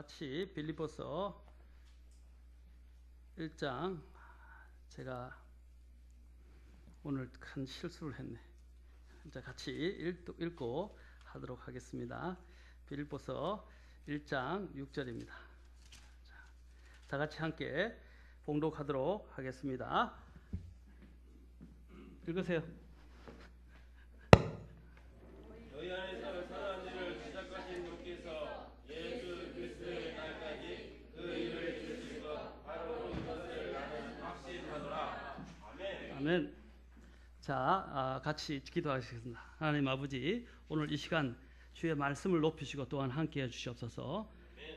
같이 빌립보서 1장, 제가 오늘 큰 실수를 했네. 자, 같이 읽고 하도록 하겠습니다. 빌립보서 1장 6절입니다. 자, 다 같이 함께 봉독하도록 하겠습니다. 읽으세요. 너희 안에서 선한 일을 시작하신 주께서 예수 그리스도의 날까지 그 일을 이루실 것 바로 이것을 나는 확신하노라. 아멘. 아멘. 자, 같이 기도하시겠습니다. 하나님 아버지, 오늘 이 시간 주의 말씀을 높이시고 또한 함께해 주시옵소서.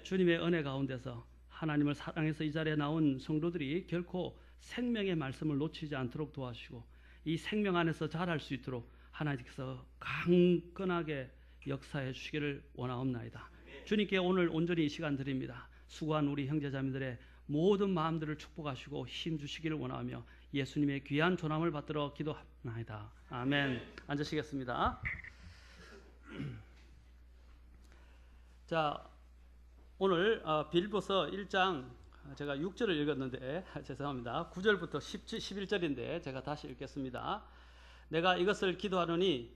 주님의 은혜 가운데서 하나님을 사랑해서 이 자리에 나온 성도들이 결코 생명의 말씀을 놓치지 않도록 도와주시고 이 생명 안에서 자랄 수 있도록 하나님께서 강건하게 역사해 주시기를 원하옵나이다. 주님께 오늘 온전히 이 시간 드립니다. 수고한 우리 형제자매들의 모든 마음들을 축복하시고 힘 주시기를 원하며 예수님의 귀한 존함을 받들어 기도합니다. 아멘. 앉으시겠습니다. 자, 오늘 빌립보서 1장 제가 6절을 읽었는데 죄송합니다. 9절부터 11절인데 제가 다시 읽겠습니다. 내가 이것을 기도하노니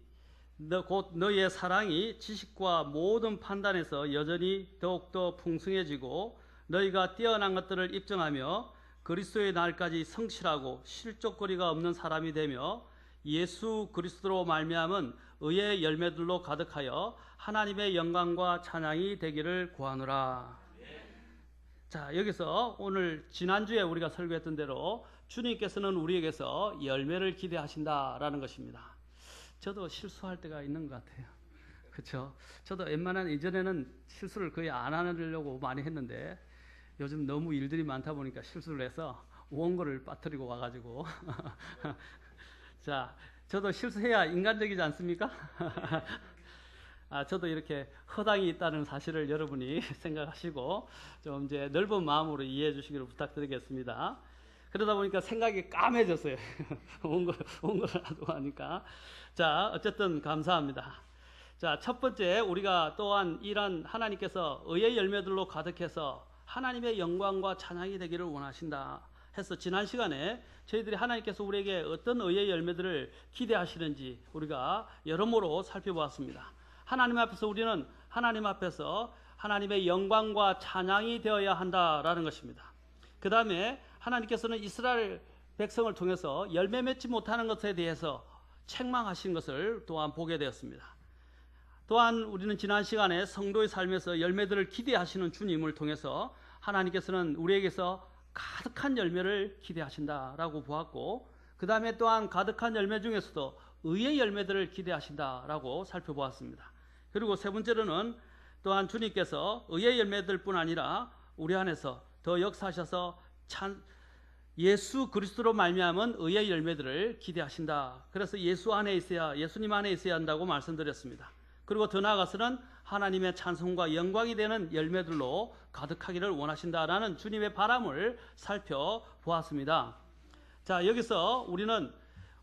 곧 너희의 사랑이 지식과 모든 판단에서 여전히 더욱더 풍성해지고 너희가 뛰어난 것들을 입증하며 그리스도의 날까지 성실하고 실족거리가 없는 사람이 되며 예수 그리스도로 말미암은 의의 열매들로 가득하여 하나님의 영광과 찬양이 되기를 구하노라. 자, 여기서 오늘 지난주에 우리가 설교했던 대로 주님께서는 우리에게서 열매를 기대하신다라는 것입니다. 저도 실수할 때가 있는 것 같아요. 그렇죠? 저도 웬만한 이전에는 실수를 거의 안 하려고 많이 했는데 요즘 너무 일들이 많다 보니까 실수를 해서 원고를 빠뜨리고 와가지고 자, 저도 실수해야 인간적이지 않습니까? 저도 이렇게 허당이 있다는 사실을 여러분이 생각하시고 좀 이제 넓은 마음으로 이해해 주시기를 부탁드리겠습니다. 그러다 보니까 생각이 까매졌어요. 원고를 하고 하니까. 자, 어쨌든 감사합니다. 자, 첫 번째, 우리가 또한 이런 하나님께서 의의 열매들로 가득해서 하나님의 영광과 찬양이 되기를 원하신다 해서 지난 시간에 저희들이 하나님께서 우리에게 어떤 의의 열매들을 기대하시는지 우리가 여러모로 살펴보았습니다. 하나님 앞에서 우리는 하나님 앞에서 하나님의 영광과 찬양이 되어야 한다라는 것입니다. 그 다음에 하나님께서는 이스라엘 백성을 통해서 열매 맺지 못하는 것에 대해서 책망하신 것을 또한 보게 되었습니다. 또한 우리는 지난 시간에 성도의 삶에서 열매들을 기대하시는 주님을 통해서 하나님께서는 우리에게서 가득한 열매를 기대하신다라고 보았고, 그 다음에 또한 가득한 열매 중에서도 의의 열매들을 기대하신다라고 살펴보았습니다. 그리고 세 번째로는 또한 주님께서 의의 열매들뿐 아니라 우리 안에서 더 역사하셔서 예수 그리스도로 말미암은 의의 열매들을 기대하신다. 그래서 예수님 안에 있어야 한다고 말씀드렸습니다. 그리고 더 나아가서는 하나님의 찬송과 영광이 되는 열매들로 가득하기를 원하신다라는 주님의 바람을 살펴보았습니다. 자, 여기서 우리는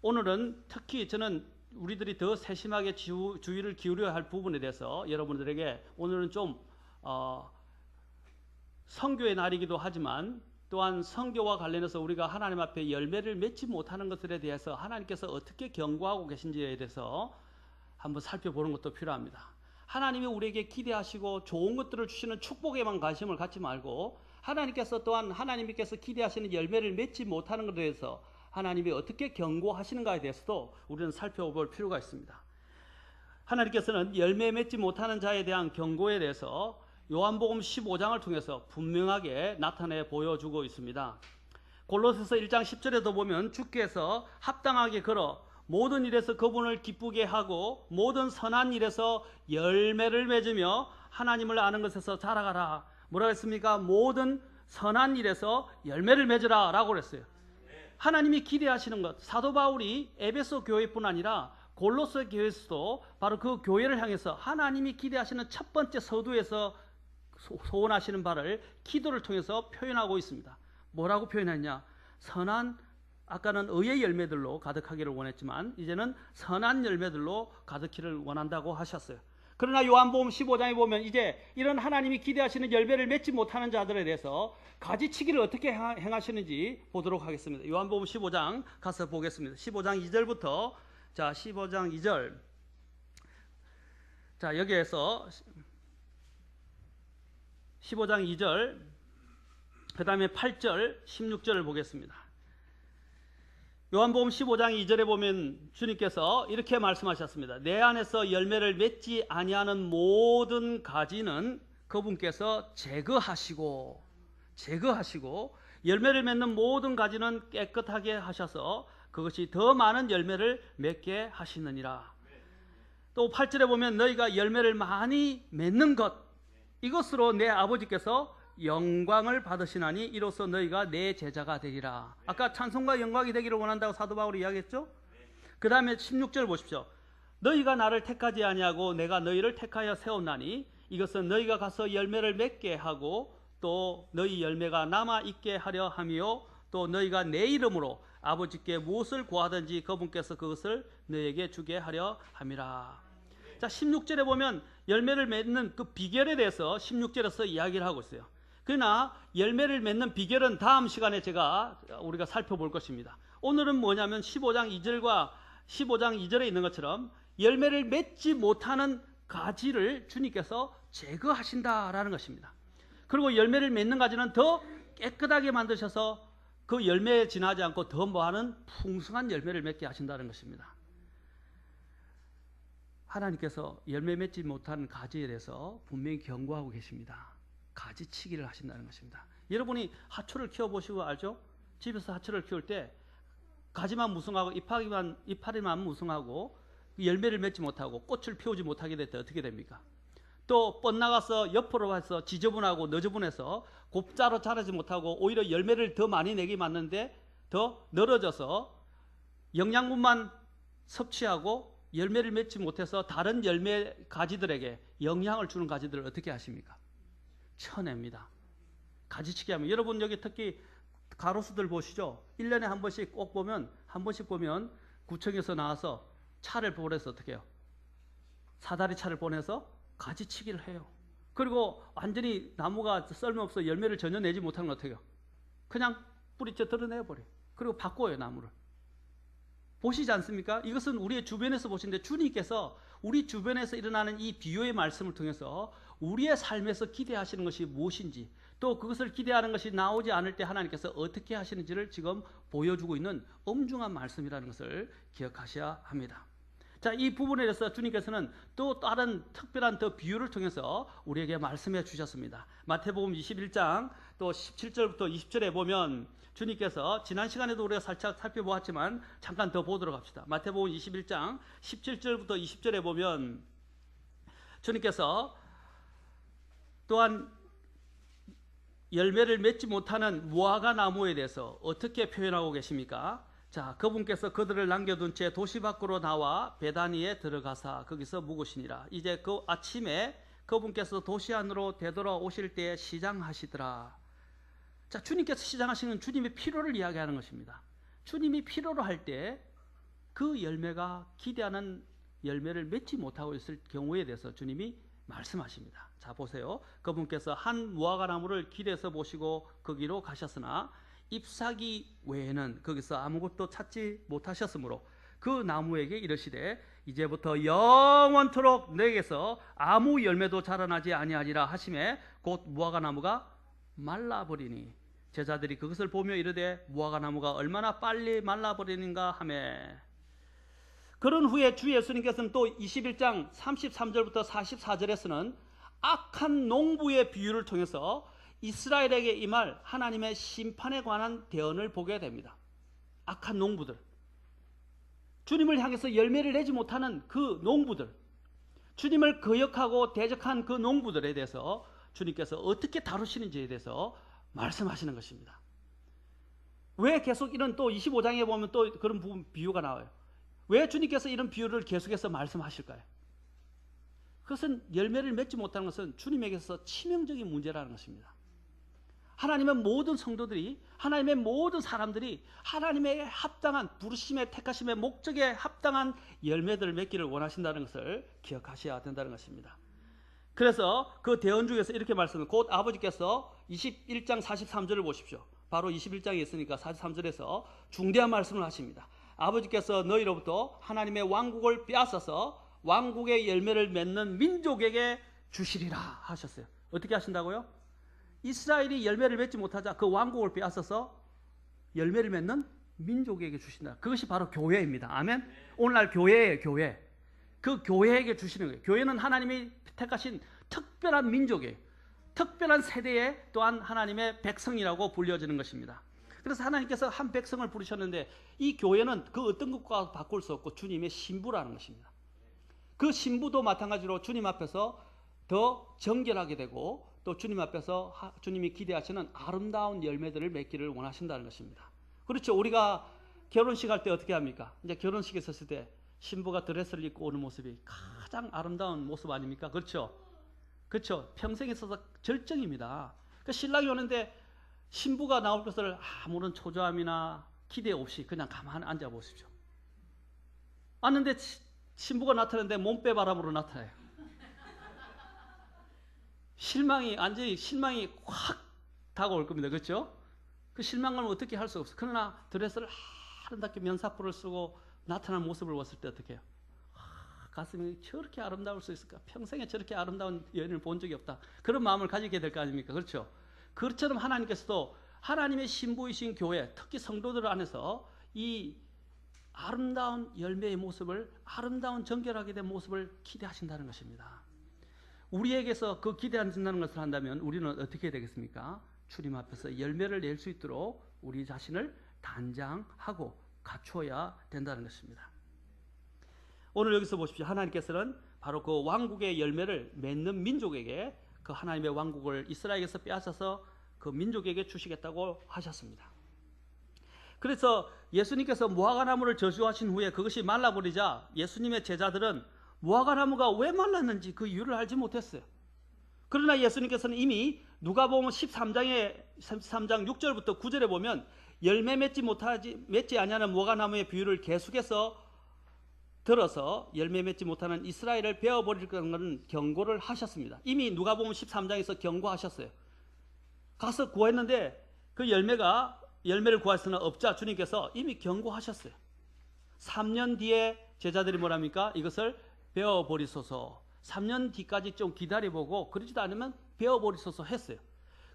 오늘은 특히 저는 우리들이 더 세심하게 주의를 기울여야 할 부분에 대해서 여러분들에게 오늘은 좀 선교의 날이기도 하지만 또한 선교와 관련해서 우리가 하나님 앞에 열매를 맺지 못하는 것들에 대해서 하나님께서 어떻게 경고하고 계신지에 대해서 한번 살펴보는 것도 필요합니다. 하나님이 우리에게 기대하시고 좋은 것들을 주시는 축복에만 관심을 갖지 말고 하나님께서 또한 하나님께서 기대하시는 열매를 맺지 못하는 것에 대해서 하나님이 어떻게 경고하시는가에 대해서도 우리는 살펴볼 필요가 있습니다. 하나님께서는 열매 맺지 못하는 자에 대한 경고에 대해서 요한복음 15장을 통해서 분명하게 나타내 보여주고 있습니다. 골로새서 1장 10절에도 보면 주께서 합당하게 걸어 모든 일에서 그분을 기쁘게 하고 모든 선한 일에서 열매를 맺으며 하나님을 아는 것에서 자라가라. 뭐라고 했습니까? 모든 선한 일에서 열매를 맺으라 라고 그랬어요. 하나님이 기대하시는 것, 사도 바울이 에베소 교회뿐 아니라 골로새 교회에서도 바로 그 교회를 향해서 하나님이 기대하시는 첫 번째 서두에서 소원하시는 바를 기도를 통해서 표현하고 있습니다. 뭐라고 표현했냐? 아까는 의의 열매들로 가득하기를 원했지만 이제는 선한 열매들로 가득히를 원한다고 하셨어요. 그러나 요한복음 15장에 보면 이제 이런 하나님이 기대하시는 열매를 맺지 못하는 자들에 대해서 가지치기를 어떻게 행하시는지 보도록 하겠습니다. 요한복음 15장 가서 보겠습니다. 15장 2절부터 자 15장 2절 자 여기에서 15장 2절 그 다음에 8절 16절을 보겠습니다. 요한복음 15장 2절에 보면 주님께서 이렇게 말씀하셨습니다. 내 안에서 열매를 맺지 아니하는 모든 가지는 그분께서 제거하시고 열매를 맺는 모든 가지는 깨끗하게 하셔서 그것이 더 많은 열매를 맺게 하시느니라. 또 8절에 보면 너희가 열매를 많이 맺는 것 이것으로 내 아버지께서 영광을 받으시나니 이로써 너희가 내 제자가 되리라. 아까 찬송과 영광이 되기를 원한다고 사도 바울이 이야기했죠. 그 다음에 16절 보십시오. 너희가 나를 택하지 아니하고 내가 너희를 택하여 세웠나니 이것은 너희가 가서 열매를 맺게 하고 또 너희 열매가 남아 있게 하려 함이요 또 너희가 내 이름으로 아버지께 무엇을 구하든지 그분께서 그것을 너희에게 주게 하려 함이라. 자 16절에 보면 열매를 맺는 그 비결에 대해서 16절에서 이야기를 하고 있어요. 그러나 열매를 맺는 비결은 다음 시간에 우리가 살펴볼 것입니다. 오늘은 뭐냐면 15장 2절과 15장 2절에 있는 것처럼 열매를 맺지 못하는 가지를 주님께서 제거하신다라는 것입니다. 그리고 열매를 맺는 가지는 더 깨끗하게 만드셔서 그 열매에 지나지 않고 더 뭐하는 풍성한 열매를 맺게 하신다는 것입니다. 하나님께서 열매 맺지 못하는 가지에 대해서 분명히 경고하고 계십니다. 가지치기를 하신다는 것입니다. 여러분이 하초를 키워보시고 알죠? 집에서 하초를 키울 때 가지만 무성하고 이파리만 무성하고 열매를 맺지 못하고 꽃을 피우지 못하게 될 때 어떻게 됩니까? 또 뻗나가서 옆으로 가서 지저분하고 너저분해서 곱자로 자라지 못하고 오히려 열매를 더 많이 내기 맞는데 더 늘어져서 영양분만 섭취하고 열매를 맺지 못해서 다른 열매 가지들에게 영향을 주는 가지들을 어떻게 하십니까? 쳐냅니다. 가지치기 하면 여러분 여기 특히 가로수들 보시죠. 1년에 한 번씩 꼭 보면 한 번씩 보면 구청에서 나와서 차를 보내서 어떻게 해요? 사다리 차를 보내서 가지치기를 해요. 그리고 완전히 나무가 썰매없어 열매를 전혀 내지 못하는 건 어떻게 해요? 그냥 뿌리째 드러내버려요. 그리고 바꿔요 나무를. 보시지 않습니까? 이것은 우리의 주변에서 보시는데 주님께서 우리 주변에서 일어나는 이 비유의 말씀을 통해서 우리의 삶에서 기대하시는 것이 무엇인지 또 그것을 기대하는 것이 나오지 않을 때 하나님께서 어떻게 하시는지를 지금 보여주고 있는 엄중한 말씀이라는 것을 기억하셔야 합니다. 자, 이 부분에 대해서 주님께서는 또 다른 특별한 더 비유를 통해서 우리에게 말씀해 주셨습니다. 마태복음 21장 또 17절부터 20절에 보면 주님께서 지난 시간에도 우리가 살짝 살펴보았지만 잠깐 더 보도록 합시다. 마태복음 21장 17절부터 20절에 보면 주님께서 또한 열매를 맺지 못하는 무화과 나무에 대해서 어떻게 표현하고 계십니까? 자, 그분께서 그들을 남겨둔 채 도시 밖으로 나와 베다니에 들어가사 거기서 묵으시니라. 이제 그 아침에 그분께서 도시 안으로 되돌아오실 때에 시장하시더라. 자, 주님께서 시장하시는 주님의 필요를 이야기하는 것입니다. 주님이 필요로 할 때 그 열매가 기대하는 열매를 맺지 못하고 있을 경우에 대해서 주님이 말씀하십니다. 자, 보세요. 그분께서 한 무화과 나무를 길에서 보시고 거기로 가셨으나 잎사귀 외에는 거기서 아무것도 찾지 못하셨으므로 그 나무에게 이르시되 이제부터 영원토록 내게서 아무 열매도 자라나지 아니하리라 하시매 곧 무화과 나무가 말라버리니 제자들이 그것을 보며 이르되 무화과 나무가 얼마나 빨리 말라버리는가 하매. 그런 후에 주 예수님께서는 또 21장 33절부터 44절에서는 악한 농부의 비유를 통해서 이스라엘에게 임할 하나님의 심판에 관한 대언을 보게 됩니다. 악한 농부들, 주님을 향해서 열매를 내지 못하는 그 농부들, 주님을 거역하고 대적한 그 농부들에 대해서 주님께서 어떻게 다루시는지에 대해서 말씀하시는 것입니다. 왜 계속 이런 또 25장에 보면 또 그런 부분 비유가 나와요. 왜 주님께서 이런 비유를 계속해서 말씀하실까요? 그것은 열매를 맺지 못하는 것은 주님에게서 치명적인 문제라는 것입니다. 하나님의 모든 성도들이, 하나님의 모든 사람들이 하나님의 합당한 부르심의 택하심의 목적에 합당한 열매들을 맺기를 원하신다는 것을 기억하셔야 된다는 것입니다. 그래서 그 대언 중에서 이렇게 말씀을, 곧 아버지께서 21장 43절을 보십시오. 바로 21장에 있으니까 43절에서 중대한 말씀을 하십니다. 아버지께서 너희로부터 하나님의 왕국을 빼앗아서 왕국의 열매를 맺는 민족에게 주시리라 하셨어요. 어떻게 하신다고요? 이스라엘이 열매를 맺지 못하자 그 왕국을 빼앗아서 열매를 맺는 민족에게 주신다. 그것이 바로 교회입니다. 아멘. 오늘날 교회예요. 교회. 그 교회에게 주시는 거예요. 교회는 하나님이 택하신 특별한 민족이에요. 특별한 세대에 또한 하나님의 백성이라고 불려지는 것입니다. 그래서 하나님께서 한 백성을 부르셨는데 이 교회는 그 어떤 것과 바꿀 수 없고 주님의 신부라는 것입니다. 그 신부도 마찬가지로 주님 앞에서 더 정결하게 되고 또 주님 앞에서 주님이 기대하시는 아름다운 열매들을 맺기를 원하신다는 것입니다. 그렇죠. 우리가 결혼식 할 때 어떻게 합니까? 이제 결혼식에 섰을 때 신부가 드레스를 입고 오는 모습이 가장 아름다운 모습 아닙니까? 그렇죠. 그렇죠. 평생에 있어서 절정입니다. 그 신랑이 오는데 신부가 나올 것을 아무런 초조함이나 기대 없이 그냥 가만히 앉아 보십시오. 왔는데 신부가 나타났는데 몸빼바람으로 나타나요. 실망이 확 다가올 겁니다. 그렇죠? 그 실망감을 어떻게 할 수 없어요. 그러나 드레스를 아름답게 면사포를 쓰고 나타난 모습을 봤을 때 어떻게 해요? 가슴이 저렇게 아름다울 수 있을까? 평생에 저렇게 아름다운 여인을 본 적이 없다. 그런 마음을 가지게 될 거 아닙니까? 그렇죠? 그것처럼 하나님께서도 하나님의 신부이신 교회, 특히 성도들 안에서 이 아름다운 열매의 모습을, 아름다운 정결하게 된 모습을 기대하신다는 것입니다. 우리에게서 그 기대하신다는 것을 한다면 우리는 어떻게 되겠습니까? 주님 앞에서 열매를 낼 수 있도록 우리 자신을 단장하고 갖춰야 된다는 것입니다. 오늘 여기서 보십시오. 하나님께서는 바로 그 왕국의 열매를 맺는 민족에게 그 하나님의 왕국을 이스라엘에서 빼앗아서 그 민족에게 주시겠다고 하셨습니다. 그래서 예수님께서 무화과나무를 저주하신 후에 그것이 말라버리자 예수님의 제자들은 무화과나무가 왜 말랐는지 그 이유를 알지 못했어요. 그러나 예수님께서는 이미 누가복음 13장 6절부터 9절에 보면 열매 맺지 아니하는 무화과나무의 비유를 계속해서 들어서 열매 맺지 못하는 이스라엘을 베어버릴 것은 경고를 하셨습니다. 이미 누가복음 13장에서 경고하셨어요. 가서 구했는데 그 열매를 구할 수는 없자 주님께서 이미 경고하셨어요. 3년 뒤에 제자들이 뭐랍니까? 이것을 베어버리소서. 3년 뒤까지 좀 기다려보고 그러지도 않으면 베어버리소서 했어요.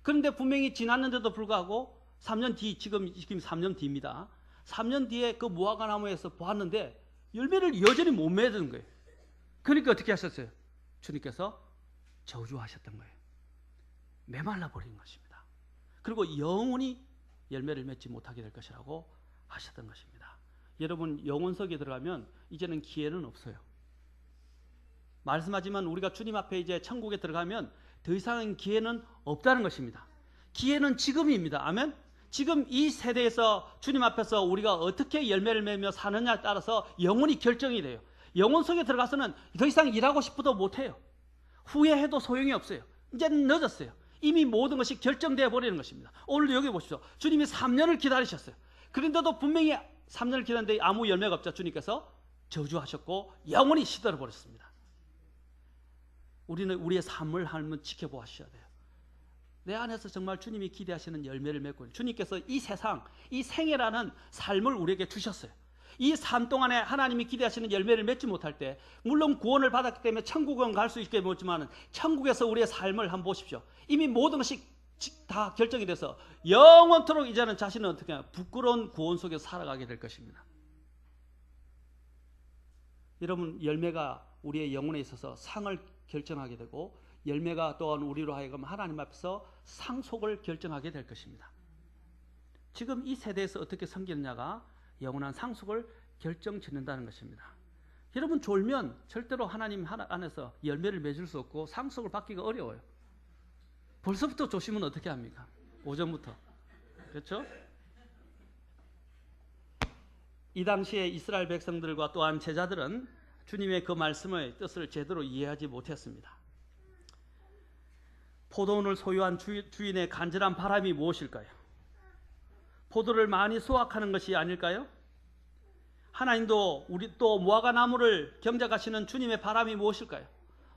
그런데 분명히 지났는데도 불구하고 3년 뒤, 지금 3년 뒤입니다. 3년 뒤에 그 무화과나무에서 보았는데 열매를 여전히 못 맺은 거예요. 그러니까 어떻게 하셨어요? 주님께서 저주하셨던 거예요. 메말라 버린 것입니다. 그리고 영원히 열매를 맺지 못하게 될 것이라고 하셨던 것입니다. 여러분, 영혼석에 들어가면 이제는 기회는 없어요. 말씀하지만 우리가 주님 앞에 이제 천국에 들어가면 더 이상은 기회는 없다는 것입니다. 기회는 지금입니다. 아멘. 지금 이 세대에서 주님 앞에서 우리가 어떻게 열매를 맺며 사느냐에 따라서 영혼이 결정이 돼요. 영혼 속에 들어가서는 더 이상 일하고 싶어도 못해요. 후회해도 소용이 없어요. 이제는 늦었어요. 이미 모든 것이 결정되어 버리는 것입니다. 오늘도 여기 보십시오. 주님이 3년을 기다리셨어요. 그런데도 분명히 3년을 기다렸는데 아무 열매가 없자 주님께서 저주하셨고 영원히 시들어 버렸습니다. 우리는 우리의 삶을 한번 지켜보셔야 돼요. 내 안에서 정말 주님이 기대하시는 열매를 맺고 주님께서 이 세상, 이 생애라는 삶을 우리에게 주셨어요. 이 삶 동안에 하나님이 기대하시는 열매를 맺지 못할 때 물론 구원을 받았기 때문에 천국은 갈 수 있게 되지만 천국에서 우리의 삶을 한번 보십시오. 이미 모든 것이 다 결정이 돼서 영원토록 이제는 자신은 어떻게 하냐, 부끄러운 구원 속에서 살아가게 될 것입니다. 여러분, 열매가 우리의 영혼에 있어서 상을 결정하게 되고 열매가 또한 우리로 하여금 하나님 앞에서 상속을 결정하게 될 것입니다. 지금 이 세대에서 어떻게 섬기느냐가 영원한 상속을 결정짓는다는 것입니다. 여러분, 졸면 절대로 하나님 안에서 열매를 맺을 수 없고 상속을 받기가 어려워요. 벌써부터 조심은 어떻게 합니까? 오전부터. 그렇죠? 이 당시에 이스라엘 백성들과 또한 제자들은 주님의 그 말씀의 뜻을 제대로 이해하지 못했습니다. 포도원을 소유한 주인의 간절한 바람이 무엇일까요? 포도를 많이 수확하는 것이 아닐까요? 하나님도 우리 또 무화과 나무를 경작하시는 주님의 바람이 무엇일까요?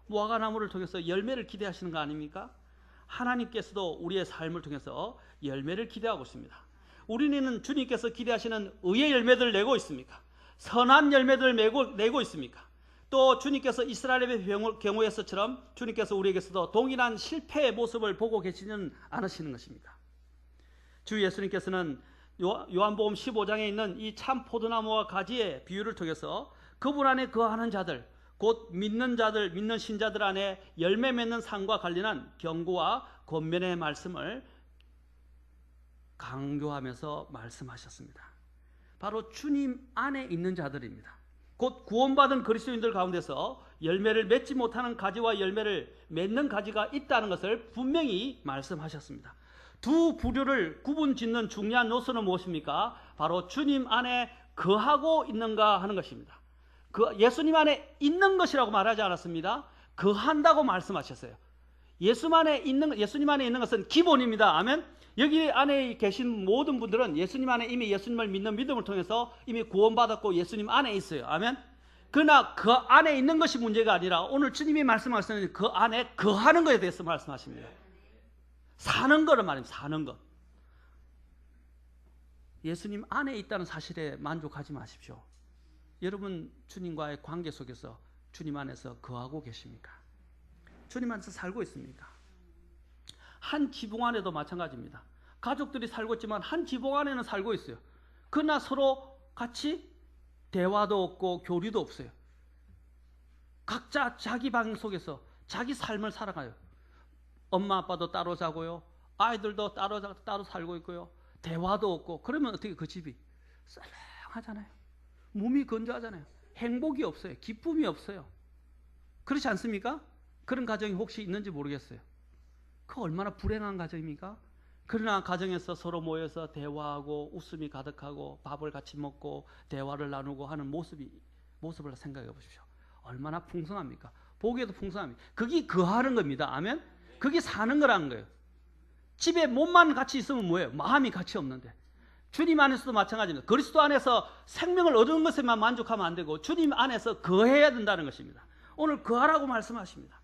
무화과 나무를 통해서 열매를 기대하시는 거 아닙니까? 하나님께서도 우리의 삶을 통해서 열매를 기대하고 있습니다. 우리는 주님께서 기대하시는 의의 열매들을 내고 있습니까? 선한 열매들을 내고 있습니까? 또 주님께서 이스라엘의 경우에서처럼 주님께서 우리에게서도 동일한 실패의 모습을 보고 계시지는 않으시는 것입니까? 주 예수님께서는 요한복음 15장에 있는 이 참 포도나무와 가지의 비유를 통해서 그분 안에 거하는 자들, 곧 믿는 자들, 믿는 신자들 안에 열매 맺는 삶과 관련한 경고와 권면의 말씀을 강조하면서 말씀하셨습니다. 바로 주님 안에 있는 자들입니다. 곧 구원받은 그리스도인들 가운데서 열매를 맺지 못하는 가지와 열매를 맺는 가지가 있다는 것을 분명히 말씀하셨습니다. 두 부류를 구분짓는 중요한 요소는 무엇입니까? 바로 주님 안에 거하고 있는가 하는 것입니다. 예수님 안에 있는 것이라고 말하지 않았습니다. 거한다고 말씀하셨어요. 예수님 안에 있는 것은 기본입니다. 아멘. 여기 안에 계신 모든 분들은 예수님 안에 이미 예수님을 믿는 믿음을 통해서 이미 구원받았고 예수님 안에 있어요. 아멘. 그러나 그 안에 있는 것이 문제가 아니라 오늘 주님이 말씀하시는 그 안에 거하는 것에 대해서 말씀하십니다. 사는 거를 말입니다. 사는 것. 예수님 안에 있다는 사실에 만족하지 마십시오. 여러분 주님과의 관계 속에서 주님 안에서 거하고 계십니까? 주님 안에서 살고 있습니까? 한 지붕 안에도 마찬가지입니다. 가족들이 살고 있지만 한 지붕 안에는 살고 있어요. 그러나 서로 같이 대화도 없고 교류도 없어요. 각자 자기 방 속에서 자기 삶을 살아가요. 엄마 아빠도 따로 자고요. 아이들도 따로 살고 있고요. 대화도 없고. 그러면 어떻게 그 집이 썰렁하잖아요. 몸이 건조하잖아요. 행복이 없어요. 기쁨이 없어요. 그렇지 않습니까? 그런 가정이 혹시 있는지 모르겠어요. 그 얼마나 불행한 가정입니까? 그러나 가정에서 서로 모여서 대화하고 웃음이 가득하고 밥을 같이 먹고 대화를 나누고 하는 모습을 생각해 보십시오. 얼마나 풍성합니까? 보기에도 풍성합니다. 그게 거하는 겁니다. 아멘? 그게 사는 거라는 거예요. 집에 몸만 같이 있으면 뭐예요? 마음이 같이 없는데. 주님 안에서도 마찬가지입니다. 그리스도 안에서 생명을 얻은 것에만 만족하면 안 되고 주님 안에서 거해야 된다는 것입니다. 오늘 거하라고 말씀하십니다.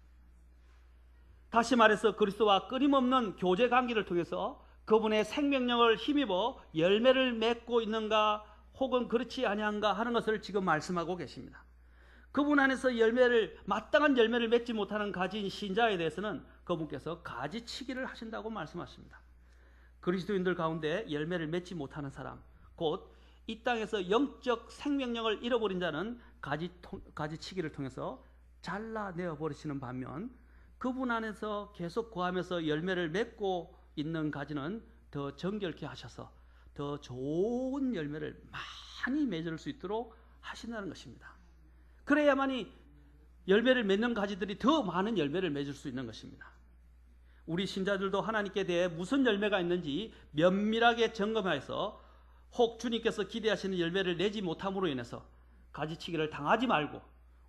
다시 말해서 그리스도와 끊임없는 교제 관계를 통해서 그분의 생명력을 힘입어 열매를 맺고 있는가 혹은 그렇지 아니한가 하는 것을 지금 말씀하고 계십니다. 그분 안에서 마땅한 열매를 맺지 못하는 가진 신자에 대해서는 그분께서 가지치기를 하신다고 말씀하십니다. 그리스도인들 가운데 열매를 맺지 못하는 사람, 곧 이 땅에서 영적 생명력을 잃어버린 자는 가지치기를 통해서 잘라내어 버리시는 반면 그분 안에서 계속 거하면서 열매를 맺고 있는 가지는 더 정결케 하셔서 더 좋은 열매를 많이 맺을 수 있도록 하신다는 것입니다. 그래야만이 열매를 맺는 가지들이 더 많은 열매를 맺을 수 있는 것입니다. 우리 신자들도 하나님께 대해 무슨 열매가 있는지 면밀하게 점검해서 혹 주님께서 기대하시는 열매를 내지 못함으로 인해서 가지치기를 당하지 말고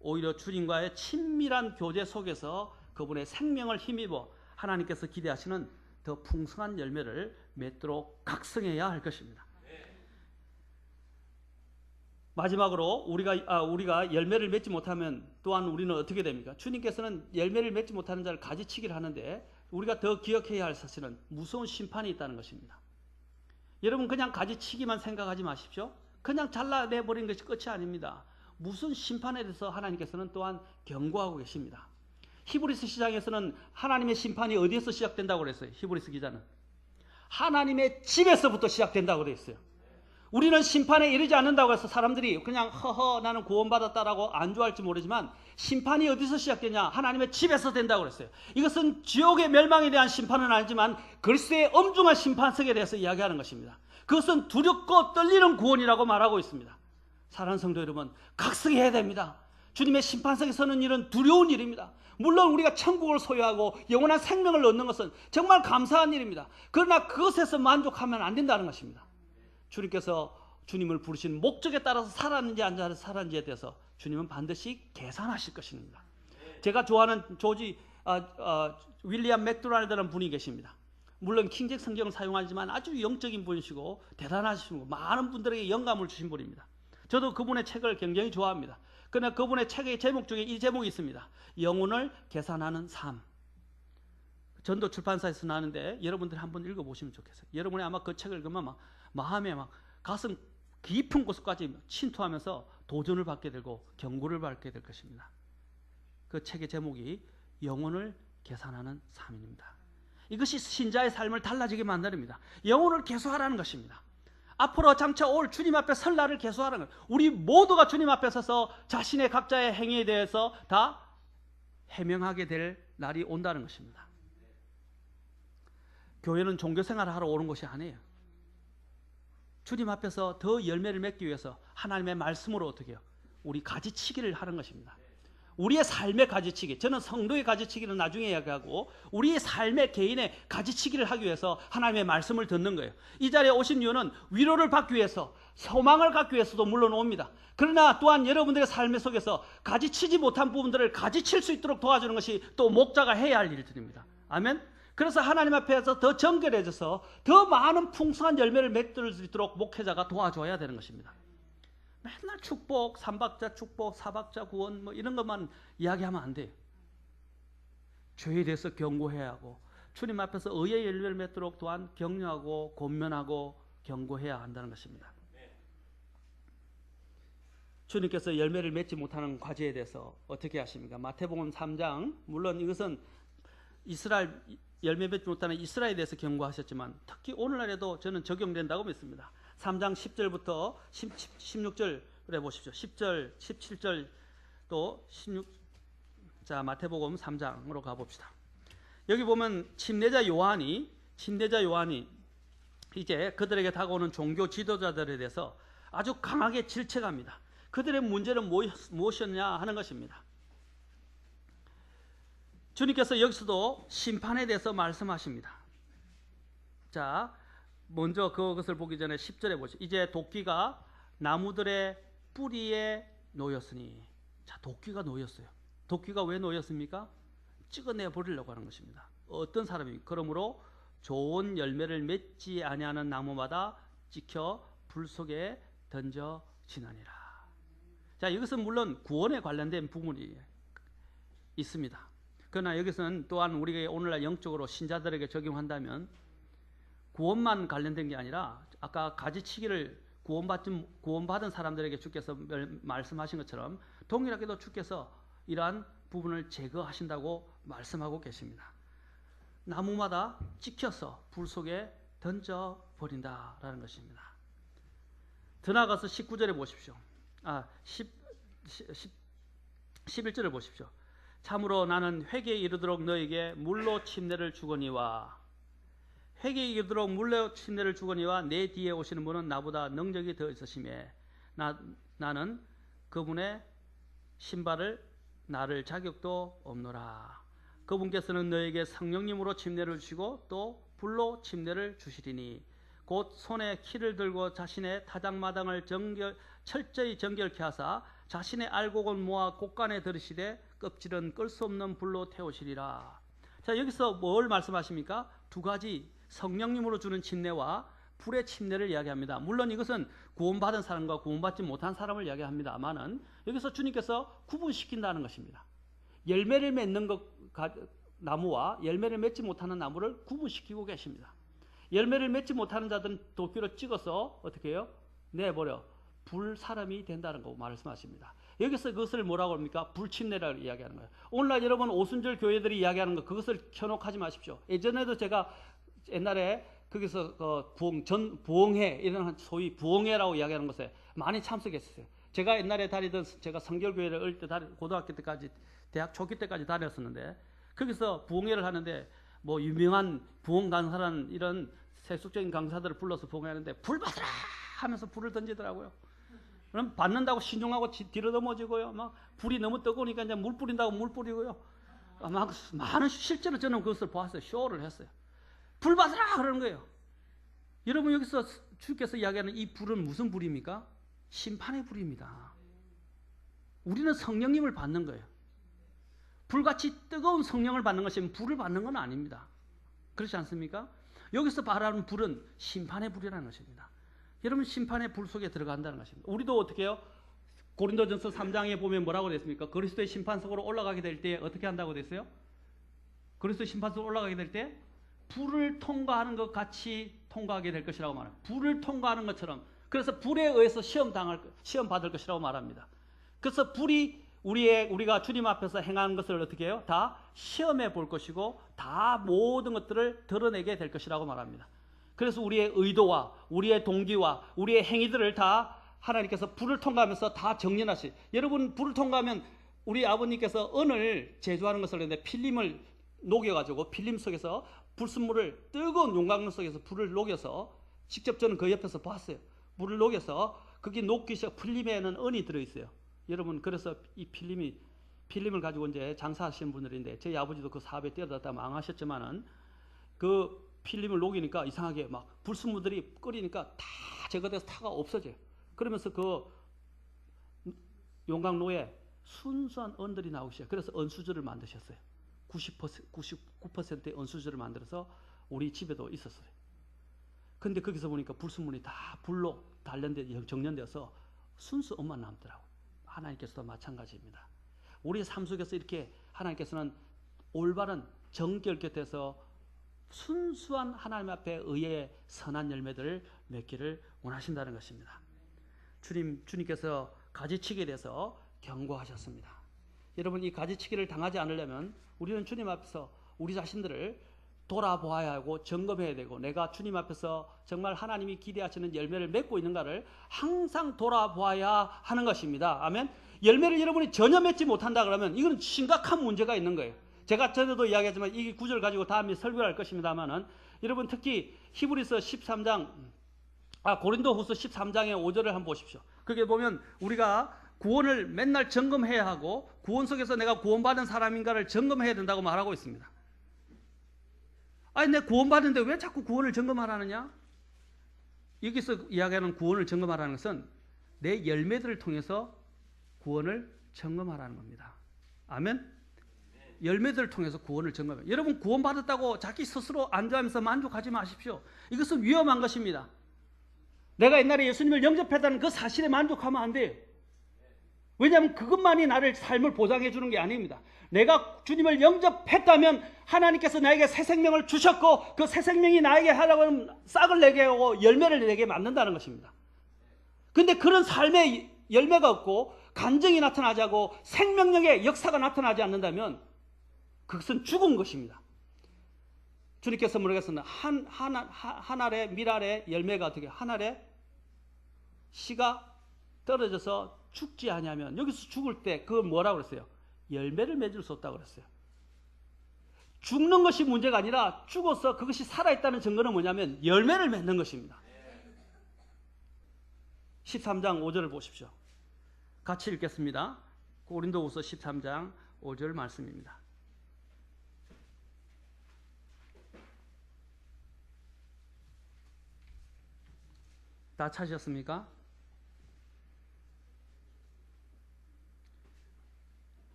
오히려 주님과의 친밀한 교제 속에서 그분의 생명을 힘입어 하나님께서 기대하시는 더 풍성한 열매를 맺도록 각성해야 할 것입니다. 마지막으로 우리가 열매를 맺지 못하면 또한 우리는 어떻게 됩니까? 주님께서는 열매를 맺지 못하는 자를 가지치기를 하는데 우리가 더 기억해야 할 사실은 무서운 심판이 있다는 것입니다. 여러분 그냥 가지치기만 생각하지 마십시오. 그냥 잘라내버린 것이 끝이 아닙니다. 무슨 심판에 대해서 하나님께서는 또한 경고하고 계십니다. 히브리서 시장에서는 하나님의 심판이 어디에서 시작된다고 그랬어요? 히브리서 기자는 하나님의 집에서부터 시작된다고 그랬어요. 우리는 심판에 이르지 않는다고 해서 사람들이 그냥 허허 나는 구원받았다라고 안주할지 모르지만 심판이 어디서 시작되냐? 하나님의 집에서 된다고 그랬어요. 이것은 지옥의 멸망에 대한 심판은 아니지만 그리스도의 엄중한 심판석에 대해서 이야기하는 것입니다. 그것은 두렵고 떨리는 구원이라고 말하고 있습니다. 사랑하는 성도 여러분, 각성해야 됩니다. 주님의 심판석에 서는 일은 두려운 일입니다. 물론 우리가 천국을 소유하고 영원한 생명을 얻는 것은 정말 감사한 일입니다. 그러나 그것에서 만족하면 안 된다는 것입니다. 주님께서 주님을 부르신 목적에 따라서 살았는지 안 살았는지에 대해서 주님은 반드시 계산하실 것입니다. 제가 좋아하는 조지 윌리엄 맥도날드라는 분이 계십니다. 물론 킹잭 성경을 사용하지만 아주 영적인 분이시고 대단하시고 많은 분들에게 영감을 주신 분입니다. 저도 그분의 책을 굉장히 좋아합니다. 그러나 그분의 책의 제목 중에 이 제목이 있습니다. 영혼을 계산하는 삶. 전도 출판사에서 나왔는데 여러분들이 한번 읽어보시면 좋겠어요. 여러분이 아마 그 책을 읽으면 막 마음에 막 가슴 깊은 곳까지 침투하면서 도전을 받게 되고 경고를 받게 될 것입니다. 그 책의 제목이 영혼을 계산하는 삶입니다. 이것이 신자의 삶을 달라지게 만듭니다. 영혼을 계수하라는 것입니다. 앞으로 장차 올 주님 앞에 설 날을 계수하라는 것. 우리 모두가 주님 앞에 서서 자신의 각자의 행위에 대해서 다 해명하게 될 날이 온다는 것입니다. 교회는 종교생활을 하러 오는 것이 아니에요. 주님 앞에서 더 열매를 맺기 위해서 하나님의 말씀으로 어떻게 해요? 우리 가지치기를 하는 것입니다. 우리의 삶의 가지치기, 저는 성도의 가지치기는 나중에 이야기하고 우리의 삶의 개인의 가지치기를 하기 위해서 하나님의 말씀을 듣는 거예요. 이 자리에 오신 이유는 위로를 받기 위해서, 소망을 갖기 위해서도 물론 옵니다. 그러나 또한 여러분들의 삶 속에서 가지치지 못한 부분들을 가지칠 수 있도록 도와주는 것이 또 목자가 해야 할 일들입니다. 아멘. 그래서 하나님 앞에서 더 정결해져서 더 많은 풍성한 열매를 맺을 수 있도록 목회자가 도와줘야 되는 것입니다. 맨날 축복, 삼박자 축복, 사박자 구원 뭐 이런 것만 이야기하면 안 돼요. 죄에 대해서 경고해야 하고 주님 앞에서 의의 열매를 맺도록 또한 격려하고 권면하고 경고해야 한다는 것입니다. 주님께서 열매를 맺지 못하는 과제에 대해서 어떻게 하십니까? 마태복음 3장, 물론 이것은 이스라엘 열매 맺지 못하는 이스라엘에 대해서 경고하셨지만 특히 오늘날에도 저는 적용된다고 믿습니다. 3장 10절부터 16절에 보십시오. 10절, 17절 또 16. 자, 마태복음 3장으로 가봅시다. 여기 보면 침례자 요한이 이제 그들에게 다가오는 종교 지도자들에 대해서 아주 강하게 질책합니다. 그들의 문제는 무엇이었냐 하는 것입니다. 주님께서 여기서도 심판에 대해서 말씀하십니다. 자, 먼저 그것을 보기 전에 10절에 보시죠. 이제 도끼가 나무들의 뿌리에 놓였으니. 자, 도끼가 놓였어요. 도끼가 왜 놓였습니까? 찍어내 버리려고 하는 것입니다. 어떤 사람이 그러므로 좋은 열매를 맺지 아니하는 나무마다 찍혀 불 속에 던져지느니라. 자, 이것은 물론 구원에 관련된 부분이 있습니다. 그러나 여기서는 또한 우리가 오늘날 영적으로 신자들에게 적용한다면 구원만 관련된 게 아니라 아까 가지치기를 구원받은 사람들에게 주께서 말씀하신 것처럼 동일하게도 주께서 이러한 부분을 제거하신다고 말씀하고 계십니다. 나무마다 찍혀서 불 속에 던져버린다라는 것입니다. 더 나아가서 19절에 보십시오. 11절을 보십시오. 참으로 나는 회개에 이르도록 너에게 물로 침례를 주거니와 회개에 이르도록 물로 침례를 주거니와 내 뒤에 오시는 분은 나보다 능력이 더 있으심에 나는 그분의 신발을 나를 자격도 없노라. 그분께서는 너에게 성령님으로 침례를 주시고 또 불로 침례를 주시리니 곧 손에 키를 들고 자신의 타작마당을 철저히 정결케 하사 자신의 알곡은 모아 곳간에 들으시되 껍질은 끌 수 없는 불로 태우시리라. 자, 여기서 뭘 말씀하십니까? 두 가지 성령님으로 주는 침례와 불의 침례를 이야기합니다. 물론 이것은 구원받은 사람과 구원받지 못한 사람을 이야기합니다만은 여기서 주님께서 구분시킨다는 것입니다. 열매를 맺는 나무와 열매를 맺지 못하는 나무를 구분시키고 계십니다. 열매를 맺지 못하는 자들은 도끼로 찍어서 어떻게 해요? 내버려 불 사람이 된다는 거 말씀하십니다. 여기서 그것을 뭐라고 합니까? 불침례라고 이야기하는 거예요. 오늘날 여러분 오순절 교회들이 이야기하는 거 그것을 켜놓하지 마십시오. 예전에도 제가 옛날에 거기서 부흥회 이런 소위 부흥회라고 이야기하는 것에 많이 참석했어요. 제가 옛날에 다니던 제가 성결교회를 어릴 때 고등학교 때까지 대학 초기 때까지 다녔었는데 거기서 부흥회를 하는데 뭐 유명한 부흥 강사라는 이런 세속적인 강사들을 불러서 부흥하는데 불 받으라 하면서 불을 던지더라고요. 그럼 받는다고 신중하고 뒤로 넘어지고요. 막 불이 너무 뜨거우니까 이제 물 뿌린다고 물 뿌리고요. 막 많은 실제로 저는 그것을 보았어요. 쇼를 했어요. 불 받으라 그러는 거예요. 여러분 여기서 주께서 이야기하는 이 불은 무슨 불입니까? 심판의 불입니다. 우리는 성령님을 받는 거예요. 불같이 뜨거운 성령을 받는 것이면 불을 받는 건 아닙니다. 그렇지 않습니까? 여기서 말하는 불은 심판의 불이라는 것입니다. 여러분, 심판의 불 속에 들어간다는 것입니다. 우리도 어떻게 해요? 고린도전서 3장에 보면 뭐라고 됐습니까? 그리스도의 심판석으로 올라가게 될 때 어떻게 한다고 됐어요? 그리스도의 심판석으로 올라가게 될 때 불을 통과하는 것 같이 통과하게 될 것이라고 말합니다. 불을 통과하는 것처럼. 그래서 불에 의해서 시험 받을 것이라고 말합니다. 그래서 불이 우리가 주님 앞에서 행하는 것을 어떻게 해요? 다 시험해 볼 것이고 다 모든 것들을 드러내게 될 것이라고 말합니다. 그래서 우리의 의도와 우리의 동기와 우리의 행위들을 다 하나님께서 불을 통과하면서 다 정리하시. 여러분, 불을 통과하면 우리 아버님께서 은을 제조하는 것을 했는데 필름을 녹여가지고 필름 속에서 불순물을 뜨거운 용광로 속에서 불을 녹여서 직접 저는 그 옆에서 봤어요. 물을 녹여서 그게 녹기 시작 필름에는 은이 들어있어요. 여러분, 그래서 이 필름을 가지고 이제 장사하시는 분들인데 저희 아버지도 그 사업에 뛰어들었다 망하셨지만은 그 필름을 녹이니까 이상하게 막 불순물들이 끓이니까 다 제거돼서 타가 없어져요. 그러면서 그 용광로에 순수한 은들이 나오기 시작해요. 그래서 은수저를 만드셨어요. 99%의 은수저를 만들어서 우리 집에도 있었어요. 근데 거기서 보니까 불순물이 다 불로 정련되어서 순수 은만 남더라고요. 하나님께서도 마찬가지입니다. 우리의 삶 속에서 이렇게 하나님께서는 올바른 정결 곁에서 순수한 하나님 앞에 의의 선한 열매들을 맺기를 원하신다는 것입니다. 주님께서 가지치기에 대해서 경고하셨습니다. 여러분, 이 가지치기를 당하지 않으려면 우리는 주님 앞에서 우리 자신들을 돌아보아야 하고 점검해야 되고 내가 주님 앞에서 정말 하나님이 기대하시는 열매를 맺고 있는가를 항상 돌아보아야 하는 것입니다. 아멘. 열매를 여러분이 전혀 맺지 못한다 그러면 이건 심각한 문제가 있는 거예요. 제가 전에도 이야기했지만 이 구절 가지고 다음에 설교를 할 것입니다만은 여러분, 특히 히브리서 13장 고린도후서 13장의 5절을 한번 보십시오. 거기에 보면 우리가 구원을 맨날 점검해야 하고 구원 속에서 내가 구원받은 사람인가를 점검해야 된다고 말하고 있습니다. 아니, 내 구원받는데 왜 자꾸 구원을 점검하라느냐? 여기서 이야기하는 구원을 점검하라는 것은 내 열매들을 통해서 구원을 점검하라는 겁니다. 아멘? 열매들을 통해서 구원을 점검해요. 여러분, 구원받았다고 자기 스스로 안주하면서 만족하지 마십시오. 이것은 위험한 것입니다. 내가 옛날에 예수님을 영접했다는 그 사실에 만족하면 안 돼요. 왜냐하면 그것만이 나를 삶을 보장해 주는 게 아닙니다. 내가 주님을 영접했다면 하나님께서 나에게 새 생명을 주셨고 그 새 생명이 나에게 하라고 하면 싹을 내게 하고 열매를 내게 만든다는 것입니다. 근데 그런 삶의 열매가 없고 간증이 나타나지 않고 생명력의 역사가 나타나지 않는다면 그것은 죽은 것입니다. 주님께서 모르겠습니다. 한 알의 밀알의 열매가 어떻게 한 알의 씨가 떨어져서 죽지 아니하면 여기서 죽을 때 그걸 뭐라고 그랬어요? 열매를 맺을 수 없다고 그랬어요. 죽는 것이 문제가 아니라 죽어서 그것이 살아있다는 증거는 뭐냐면 열매를 맺는 것입니다. 13장 5절을 보십시오. 같이 읽겠습니다. 고린도후서 13장 5절 말씀입니다. 다 찾으셨습니까?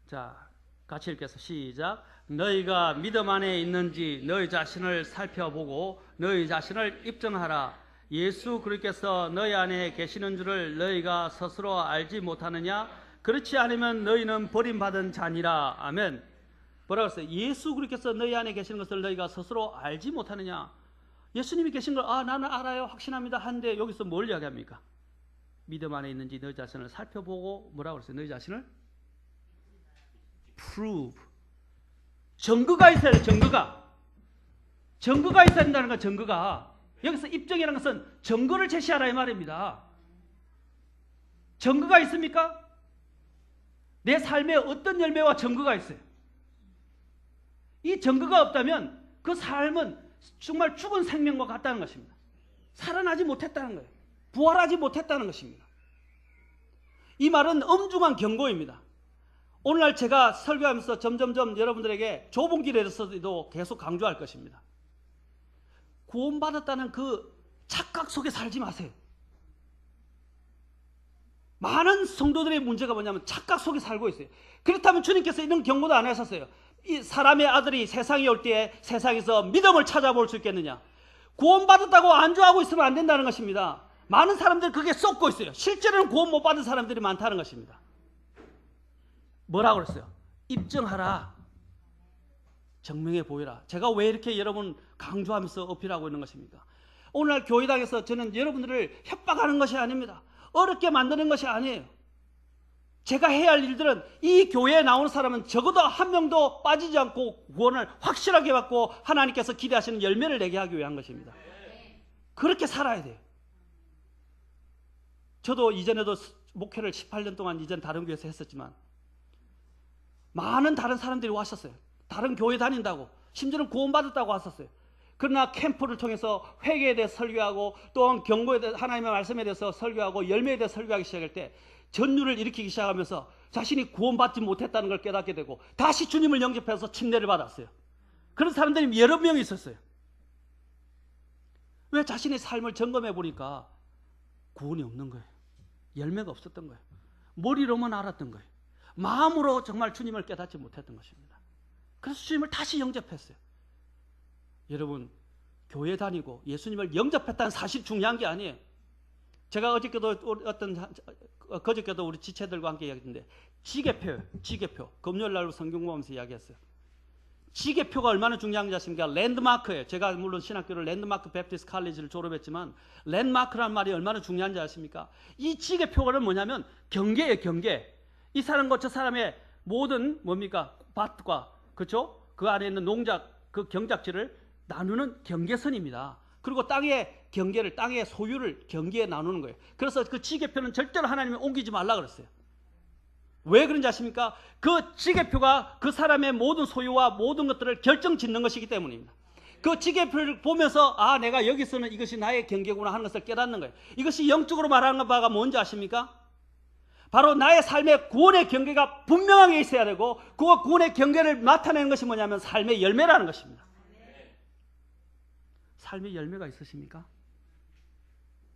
자, 같이 읽겠습니다. 시작. 너희가 믿음 안에 있는지 너희 자신을 살펴보고 너희 자신을 입증하라. 예수 그리스도께서 너희 안에 계시는 줄을 너희가 스스로 알지 못하느냐? 그렇지 않으면 너희는 버림받은 자니라. 아멘. 뭐라고 했어요? 예수 그리스도께서 너희 안에 계시는 것을 너희가 스스로 알지 못하느냐? 예수님이 계신 걸 나는 알아요, 확신합니다 하는데 여기서 뭘 이야기합니까? 믿음 안에 있는지 너희 자신을 살펴보고 뭐라고 했어요? 너희 자신을 prove. 증거가 있어야 돼. 증거가 있어야 된다는 건 증거가. 여기서 입증이라는 것은 증거를 제시하라 이 말입니다. 증거가 있습니까? 내 삶에 어떤 열매와 증거가 있어요. 이 증거가 없다면 그 삶은 정말 죽은 생명과 같다는 것입니다. 살아나지 못했다는 거예요. 부활하지 못했다는 것입니다. 이 말은 엄중한 경고입니다. 오늘날 제가 설교하면서 점점점 여러분들에게 좁은 길에서도 계속 강조할 것입니다. 구원받았다는 그 착각 속에 살지 마세요. 많은 성도들의 문제가 뭐냐면 착각 속에 살고 있어요. 그렇다면 주님께서 이런 경고도 안 하셨어요. 이 사람의 아들이 세상에 올 때에 세상에서 믿음을 찾아볼 수 있겠느냐. 구원받았다고 안주하고 있으면 안 된다는 것입니다. 많은 사람들이 그게 쏟고 있어요. 실제로는 구원 못 받은 사람들이 많다는 것입니다. 뭐라고 그랬어요? 입증하라. 증명해 보이라. 제가 왜 이렇게 여러분 강조하면서 어필하고 있는 것입니까? 오늘날 교회당에서 저는 여러분들을 협박하는 것이 아닙니다. 어렵게 만드는 것이 아니에요. 제가 해야 할 일들은 이 교회에 나오는 사람은 적어도 한 명도 빠지지 않고 구원을 확실하게 받고 하나님께서 기대하시는 열매를 내게 하기 위한 것입니다. 그렇게 살아야 돼요. 저도 이전에도 목회를 18년 동안 이전 다른 교회에서 했었지만 많은 다른 사람들이 왔었어요. 다른 교회 다닌다고, 심지어는 구원받았다고 왔었어요. 그러나 캠프를 통해서 회개에 대해서 설교하고 또한 경고에 대해서 하나님의 말씀에 대해서 설교하고 열매에 대해서 설교하기 시작할 때 전율을 일으키기 시작하면서 자신이 구원받지 못했다는 걸 깨닫게 되고 다시 주님을 영접해서 침례를 받았어요. 그런 사람들이 여러 명이 있었어요. 왜? 자신의 삶을 점검해 보니까 구원이 없는 거예요. 열매가 없었던 거예요. 머리로만 알았던 거예요. 마음으로 정말 주님을 깨닫지 못했던 것입니다. 그래서 주님을 다시 영접했어요. 여러분, 교회 다니고 예수님을 영접했다는 사실 중요한 게 아니에요. 제가 그저께도 우리 지체들과 함께 이야기했는데 지계표. 금요일 날 성경 보면서 이야기했어요. 지계표가 얼마나 중요한지 아십니까? 랜드마크예요. 제가 물론 신학교를 랜드마크 베프티스트 칼리지를 졸업했지만 랜드마크라는 말이 얼마나 중요한지 아십니까? 이 지계표는 뭐냐면 경계예요, 경계. 이 사람과 저 사람의 모든 뭡니까? 밭과 그렇죠? 그 안에 있는 농작, 그 경작지를 나누는 경계선입니다. 그리고 땅의 경계를, 땅의 소유를 경계에 나누는 거예요. 그래서 그 지계표는 절대로 하나님이 옮기지 말라 그랬어요. 왜 그런지 아십니까? 그 지계표가 그 사람의 모든 소유와 모든 것들을 결정짓는 것이기 때문입니다. 그 지계표를 보면서 아, 내가 여기서는 이것이 나의 경계구나 하는 것을 깨닫는 거예요. 이것이 영적으로 말하는 바가 뭔지 아십니까? 바로 나의 삶의 구원의 경계가 분명하게 있어야 되고 그 구원의 경계를 나타내는 것이 뭐냐면 삶의 열매라는 것입니다. 삶의 열매가 있으십니까?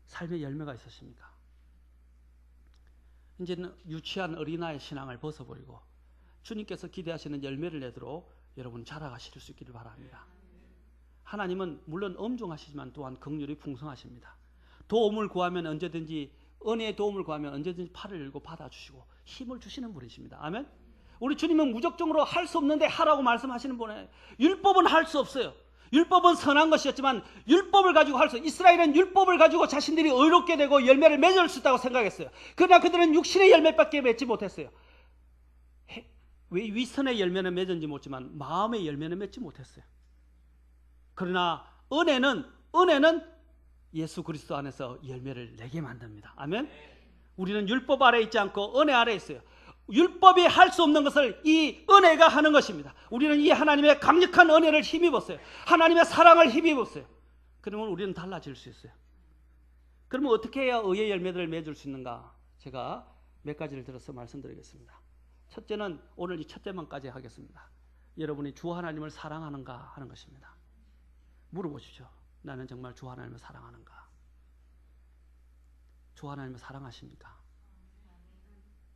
삶의 열매가 있으십니까? 이제는 유치한 어린아이 신앙을 벗어버리고 주님께서 기대하시는 열매를 내도록 여러분 자라가실 수 있기를 바랍니다. 하나님은 물론 엄중하시지만 또한 긍휼이 풍성하십니다. 도움을 구하면 언제든지, 은혜의 도움을 구하면 언제든지 팔을 열고 받아주시고 힘을 주시는 분이십니다. 아멘. 우리 주님은 무적정으로 할 수 없는데 하라고 말씀하시는 분이에요. 율법은 할 수 없어요. 율법은 선한 것이었지만 율법을 가지고 할 수, 이스라엘은 율법을 가지고 자신들이 의롭게 되고 열매를 맺을 수 있다고 생각했어요. 그러나 그들은 육신의 열매밖에 맺지 못했어요. 왜 위선의 열매는 맺은지 모르지만 마음의 열매는 맺지 못했어요. 그러나 은혜는 예수 그리스도 안에서 열매를 내게 만듭니다. 아멘. 우리는 율법 아래 있지 않고 은혜 아래 있어요. 율법이 할 수 없는 것을 이 은혜가 하는 것입니다. 우리는 이 하나님의 강력한 은혜를 힘입었어요. 하나님의 사랑을 힘입었어요. 그러면 우리는 달라질 수 있어요. 그러면 어떻게 해야 의의 열매들을 맺을 수 있는가? 제가 몇 가지를 들어서 말씀드리겠습니다. 첫째는 오늘 이 첫째만까지 하겠습니다. 여러분이 주 하나님을 사랑하는가 하는 것입니다. 물어보십시오. 나는 정말 주 하나님을 사랑하는가? 주 하나님을 사랑하십니까?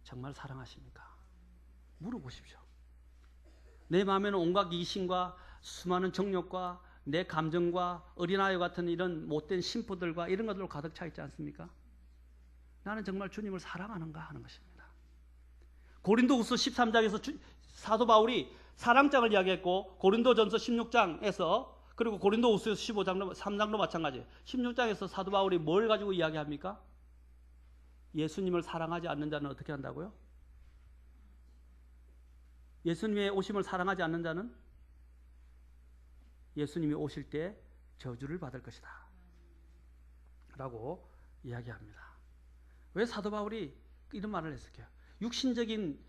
정말 사랑하십니까? 물어보십시오. 내 마음에는 온갖 이심과 수많은 정욕과 내 감정과 어린아이 같은 이런 못된 심포들과 이런 것들로 가득 차 있지 않습니까? 나는 정말 주님을 사랑하는가 하는 것입니다. 고린도후서 13장에서 사도 바울이 사랑장을 이야기했고 고린도전서 16장에서 그리고 고린도후서 15장도 3장도 마찬가지예요. 16장에서 사도 바울이 뭘 가지고 이야기합니까? 예수님을 사랑하지 않는 자는 어떻게 한다고요? 예수님의 오심을 사랑하지 않는 자는 예수님이 오실 때 저주를 받을 것이다 라고 이야기합니다. 왜 사도 바울이 이런 말을 했을까요? 육신적인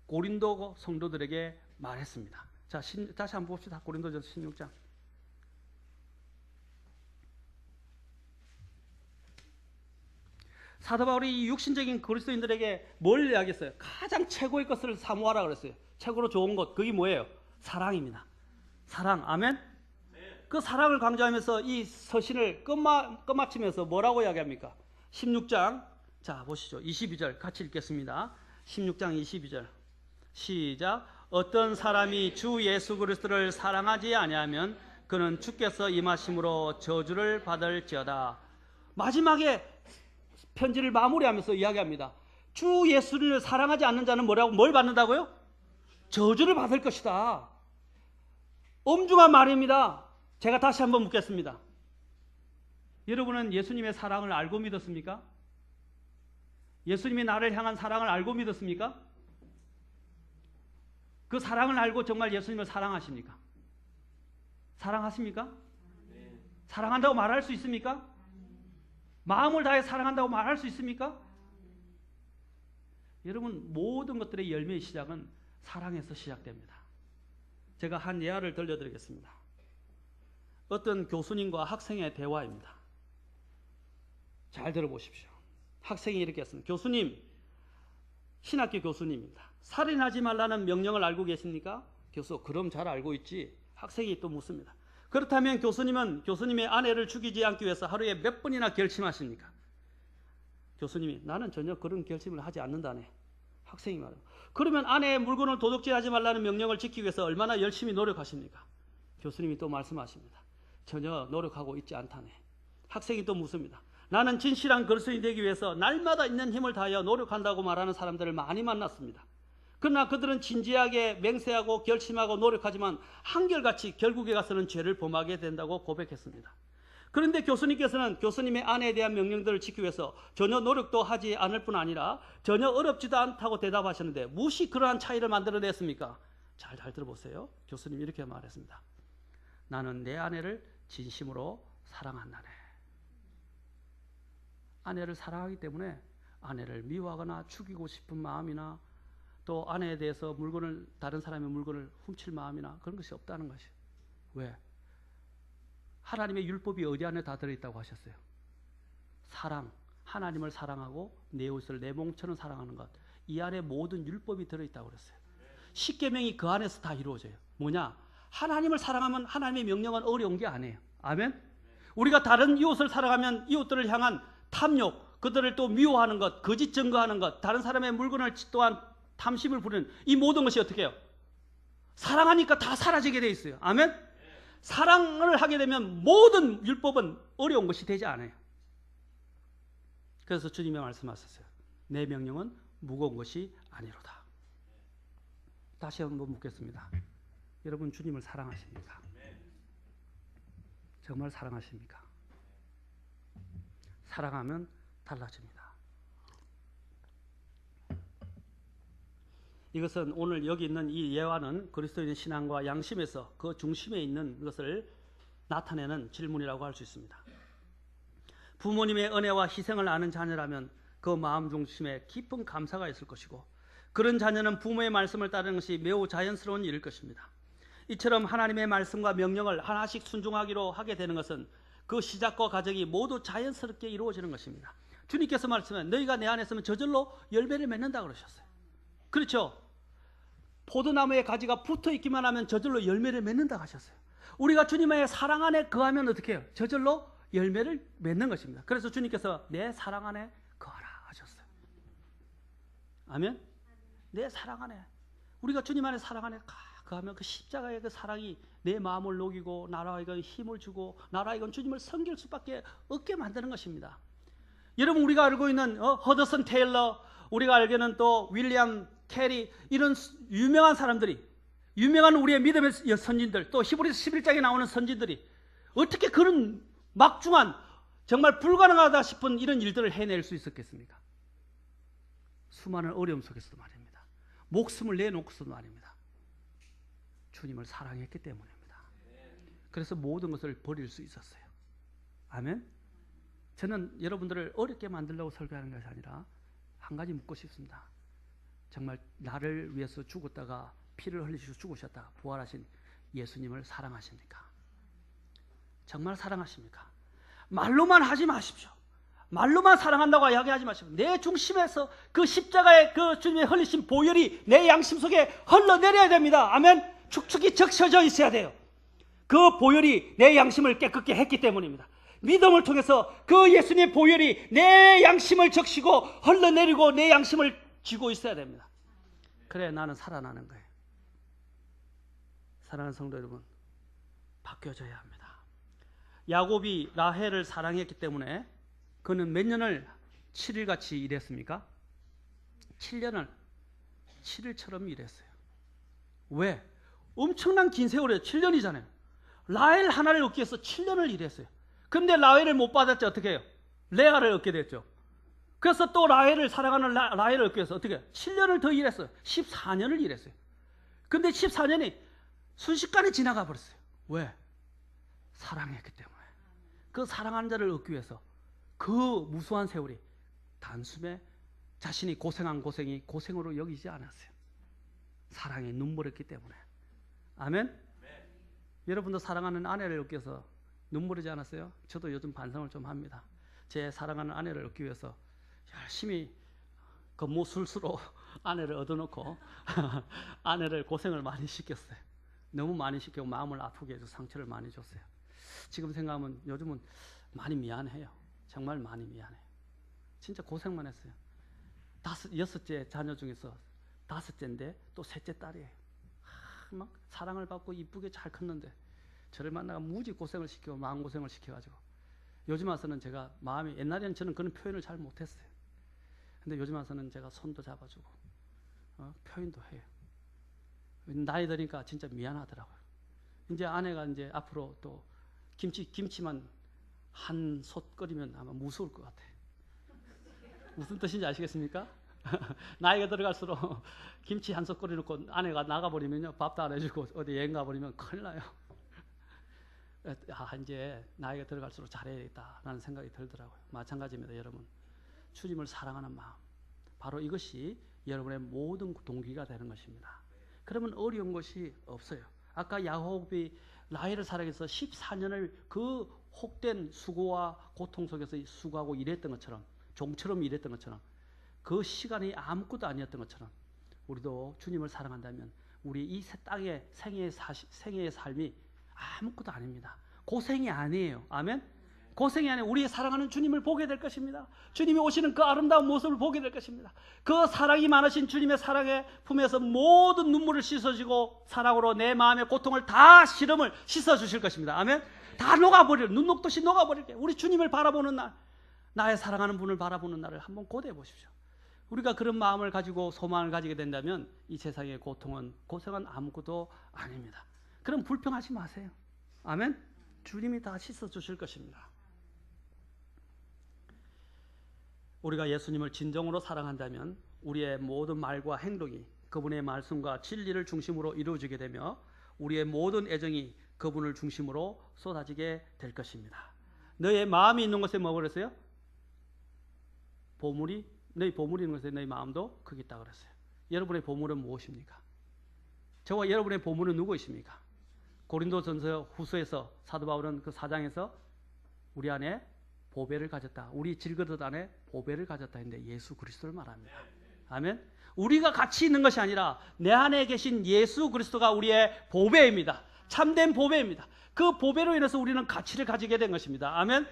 고린도 성도들에게 말했습니다. 자, 다시 한번 봅시다. 고린도전서 16장. 사도 바울이 이 육신적인 그리스도인들에게 뭘 이야기했어요? 가장 최고의 것을 사모하라 그랬어요. 최고로 좋은 것, 그게 뭐예요? 사랑입니다. 사랑, 아멘? 그 사랑을 강조하면서 이 서신을 끝마치면서 뭐라고 이야기합니까? 16장, 자, 보시죠. 22절 같이 읽겠습니다. 16장 22절. 시작. 어떤 사람이 주 예수 그리스도를 사랑하지 아니하면 그는 주께서 임하심으로 저주를 받을지어다. 마지막에 편지를 마무리하면서 이야기합니다. 주 예수를 사랑하지 않는 자는 뭐라고, 뭘 받는다고요? 저주를 받을 것이다. 엄중한 말입니다. 제가 다시 한번 묻겠습니다. 여러분은 예수님의 사랑을 알고 믿었습니까? 예수님이 나를 향한 사랑을 알고 믿었습니까? 그 사랑을 알고 정말 예수님을 사랑하십니까? 사랑하십니까? 네. 사랑한다고 말할 수 있습니까? 마음을 다해 사랑한다고 말할 수 있습니까? 여러분, 모든 것들의 열매의 시작은 사랑에서 시작됩니다. 제가 한 예화를 들려드리겠습니다. 어떤 교수님과 학생의 대화입니다. 잘 들어보십시오. 학생이 이렇게 했습니다. 교수님, 신학교 교수님입니다. 살인하지 말라는 명령을 알고 계십니까? 교수, 그럼 잘 알고 있지. 학생이 또 묻습니다. 그렇다면 교수님은 교수님의 아내를 죽이지 않기 위해서 하루에 몇 번이나 결심하십니까? 교수님이, 나는 전혀 그런 결심을 하지 않는다네. 학생이 말해요. 그러면 아내의 물건을 도둑질하지 말라는 명령을 지키기 위해서 얼마나 열심히 노력하십니까? 교수님이 또 말씀하십니다. 전혀 노력하고 있지 않다네. 학생이 또 묻습니다. 나는 진실한 그리스도인이 되기 위해서 날마다 있는 힘을 다하여 노력한다고 말하는 사람들을 많이 만났습니다. 그러나 그들은 진지하게 맹세하고 결심하고 노력하지만 한결같이 결국에 가서는 죄를 범하게 된다고 고백했습니다. 그런데 교수님께서는 교수님의 아내에 대한 명령들을 지키기 위해서 전혀 노력도 하지 않을 뿐 아니라 전혀 어렵지도 않다고 대답하셨는데 무엇이 그러한 차이를 만들어냈습니까? 잘 들어보세요. 교수님이 이렇게 말했습니다. 나는 내 아내를 진심으로 사랑한다네. 아내를 사랑하기 때문에 아내를 미워하거나 죽이고 싶은 마음이나 또 아내에 대해서 다른 사람의 물건을 훔칠 마음이나 그런 것이 없다는 것이에요. 왜? 하나님의 율법이 어디 안에 다 들어있다고 하셨어요? 사랑, 하나님을 사랑하고 내 이웃을 내 몸처럼 사랑하는 것, 이 안에 모든 율법이 들어있다고 그랬어요. 십계명이 그 안에서 다 이루어져요. 뭐냐? 하나님을 사랑하면 하나님의 명령은 어려운 게 아니에요. 아멘? 우리가 다른 이웃을 사랑하면 이웃들을 향한 탐욕, 그들을 또 미워하는 것, 거짓 증거하는 것, 다른 사람의 물건을 또한 탐심을 부리는 이 모든 것이 어떻게 해요? 사랑하니까 다 사라지게 돼 있어요. 아멘? 사랑을 하게 되면 모든 율법은 어려운 것이 되지 않아요. 그래서 주님이 말씀하셨어요. 내 명령은 무거운 것이 아니로다. 다시 한번 묻겠습니다. 여러분, 주님을 사랑하십니까? 정말 사랑하십니까? 사랑하면 달라집니다. 이것은 오늘 여기 있는 이 예화는 그리스도인의 신앙과 양심에서 그 중심에 있는 것을 나타내는 질문이라고 할 수 있습니다. 부모님의 은혜와 희생을 아는 자녀라면 그 마음 중심에 깊은 감사가 있을 것이고 그런 자녀는 부모의 말씀을 따르는 것이 매우 자연스러운 일일 것입니다. 이처럼 하나님의 말씀과 명령을 하나씩 순종하기로 하게 되는 것은 그 시작과 과정이 모두 자연스럽게 이루어지는 것입니다. 주님께서 말씀하신 너희가 내 안에 있으면 저절로 열매를 맺는다 그러셨어요. 그렇죠? 포도나무의 가지가 붙어 있기만 하면 저절로 열매를 맺는다 하셨어요. 우리가 주님의 사랑 안에 거하면 어떻게 해요? 저절로 열매를 맺는 것입니다. 그래서 주님께서 내 사랑 안에 거하라 하셨어요. 아멘? 내 사랑 안에. 우리가 주님 안에 사랑 안에 거하면 그 십자가의 그 사랑이 내 마음을 녹이고 나라 이건 힘을 주고 나라 이건 주님을 섬길 수밖에 없게 만드는 것입니다. 여러분, 우리가 알고 있는 허더슨 테일러, 우리가 알기는 또 윌리엄 캐리, 이런 유명한 사람들이, 유명한 우리의 믿음의 선진들, 또 히브리서 11장에 나오는 선진들이 어떻게 그런 막중한 정말 불가능하다 싶은 이런 일들을 해낼 수 있었겠습니까? 수많은 어려움 속에서도 말입니다. 목숨을 내놓고서도 말입니다. 주님을 사랑했기 때문입니다. 그래서 모든 것을 버릴 수 있었어요. 아멘? 저는 여러분들을 어렵게 만들려고 설교하는 것이 아니라 한 가지 묻고 싶습니다. 정말 나를 위해서 죽었다가 피를 흘리시고 죽으셨다가 부활하신 예수님을 사랑하십니까? 정말 사랑하십니까? 말로만 하지 마십시오. 말로만 사랑한다고 이야기하지 마십시오. 내 중심에서 그 십자가의 그 주님의 흘리신 보혈이 내 양심 속에 흘러내려야 됩니다. 아멘? 축축이 적셔져 있어야 돼요. 그 보혈이 내 양심을 깨끗게 했기 때문입니다. 믿음을 통해서 그 예수님의 보혈이 내 양심을 적시고 흘러내리고 내 양심을 쥐고 있어야 됩니다. 그래 나는 살아나는 거예요. 사랑하는 성도 여러분, 바뀌어져야 합니다. 야곱이 라헬을 사랑했기 때문에 그는 몇 년을 7일같이 일했습니까? 7년을 7일처럼 일했어요. 왜? 엄청난 긴 세월이에요. 7년이잖아요. 라헬 하나를 얻기 위해서 7년을 일했어요. 근데 라헬을 못 받았죠. 어떻게 해요? 레아를 얻게 됐죠. 그래서 또 라헬을 사랑하는 라헬을 얻기 위해서 어떻게 해요? 7년을 더 일했어요. 14년을 일했어요. 근데 14년이 순식간에 지나가 버렸어요. 왜? 사랑했기 때문에. 그 사랑하는 자를 얻기 위해서 그 무수한 세월이 단숨에 자신이 고생한 고생이 고생으로 여기지 않았어요. 사랑에 눈물했기 때문에. 아멘? 여러분도 사랑하는 아내를 얻기 위해서 눈물이지 않았어요? 저도 요즘 반성을 좀 합니다. 제 사랑하는 아내를 얻기 위해서 열심히 겉모술수로 아내를 얻어놓고 아내를 고생을 많이 시켰어요. 너무 많이 시키고 마음을 아프게 해서 상처를 많이 줬어요. 지금 생각하면 요즘은 많이 미안해요. 정말 많이 미안해요. 진짜 고생만 했어요. 여섯째 자녀 중에서 다섯째인데 또 셋째 딸이에요. 막 사랑을 받고 이쁘게 잘 컸는데 저를 만나가 무지 고생을 시키고 마음고생을 시켜가지고 요즘 와서는 제가 마음이, 옛날에는 저는 그런 표현을 잘 못했어요. 근데 요즘 와서는 제가 손도 잡아주고 표현도 해요. 나이 드니까 진짜 미안하더라고요. 이제 아내가 이제 앞으로 또 김치만 한 솥 끓이면 아마 무서울 것 같아요. 무슨 뜻인지 아시겠습니까? 나이가 들어갈수록 김치 한 솥 끓여놓고 아내가 나가버리면요, 밥도 안 해주고 어디 여행 가버리면 큰일 나요. 이제 나이가 들어갈수록 잘해야겠다라는 생각이 들더라고요. 마찬가지입니다. 여러분, 주님을 사랑하는 마음, 바로 이것이 여러분의 모든 동기가 되는 것입니다. 그러면 어려운 것이 없어요. 아까 야곱이 라헬을 사랑해서 14년을 그 혹된 수고와 고통 속에서 수고하고 일했던 것처럼, 종처럼 일했던 것처럼, 그 시간이 아무것도 아니었던 것처럼 우리도 주님을 사랑한다면 우리 이 땅의 생애의 삶이 아무것도 아닙니다. 고생이 아니에요. 아멘? 고생이 아니에요. 우리의 사랑하는 주님을 보게 될 것입니다. 주님이 오시는 그 아름다운 모습을 보게 될 것입니다. 그 사랑이 많으신 주님의 사랑의 품에서 모든 눈물을 씻어주고 사랑으로 내 마음의 고통을 다 시름을 씻어주실 것입니다. 아멘? 다 녹아버릴, 눈 녹듯이 녹아버릴게. 우리 주님을 바라보는 날, 나의 사랑하는 분을 바라보는 날을 한번 고대해 보십시오. 우리가 그런 마음을 가지고 소망을 가지게 된다면 이 세상의 고통은 아무것도 아닙니다. 그럼 불평하지 마세요. 아멘? 주님이 다 씻어주실 것입니다. 우리가 예수님을 진정으로 사랑한다면 우리의 모든 말과 행동이 그분의 말씀과 진리를 중심으로 이루어지게 되며 우리의 모든 애정이 그분을 중심으로 쏟아지게 될 것입니다. 너의 마음이 있는 곳에 뭐 그랬어요? 너희 보물이 있는 곳에 너희 마음도 거기 있다 그랬어요. 여러분의 보물은 무엇입니까? 저와 여러분의 보물은 누구이십니까? 고린도전서 후서에서 사도 바울은 그 4장에서 우리 안에 보배를 가졌다. 우리 질그릇 안에 보배를 가졌다 했는데 예수 그리스도를 말합니다. 아멘. 우리가 같이 있는 것이 아니라 내 안에 계신 예수 그리스도가 우리의 보배입니다. 참된 보배입니다. 그 보배로 인해서 우리는 가치를 가지게 된 것입니다. 아멘.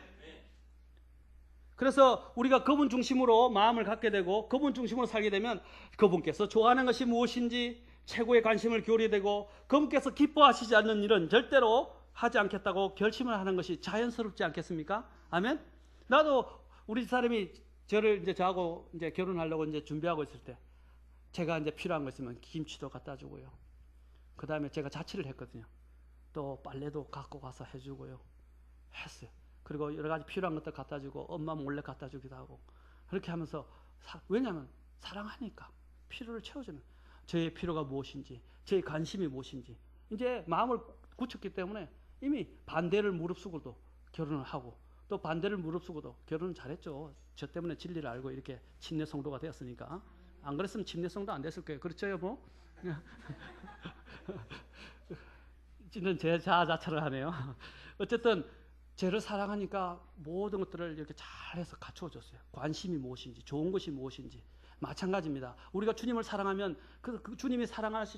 그래서 우리가 그분 중심으로 마음을 갖게 되고 그분 중심으로 살게 되면 그분께서 좋아하는 것이 무엇인지 최고의 관심을 기울이게 되고 그분께서 기뻐하시지 않는 일은 절대로 하지 않겠다고 결심을 하는 것이 자연스럽지 않겠습니까? 아멘. 나도 우리 사람이 저하고 이제 결혼하려고 이제 준비하고 있을 때 제가 이제 필요한 거 있으면 김치도 갖다 주고요. 그 다음에 제가 자취를 했거든요. 또 빨래도 갖고 가서 해주고요. 했어요. 그리고 여러 가지 필요한 것도 갖다 주고 엄마 몰래 갖다 주기도 하고 그렇게 하면서 왜냐하면 사랑하니까 필요를 채워주는 저의 필요가 무엇인지 저의 관심이 무엇인지 이제 마음을 굳혔기 때문에 이미 반대를 무릅쓰고도 결혼을 하고 또 반대를 무릅쓰고도 결혼은 잘했죠. 저 때문에 진리를 알고 이렇게 침례 성도가 되었으니까. 안 그랬으면 침례 성도 안 됐을 거예요. 그렇죠 여보? 진짜 제 자아자찬을 하네요. 어쨌든 저를 사랑하니까 모든 것들을 이렇게 잘해서 갖추어줬어요. 관심이 무엇인지, 좋은 것이 무엇인지, 마찬가지입니다. 우리가 주님을 사랑하면 그 주님이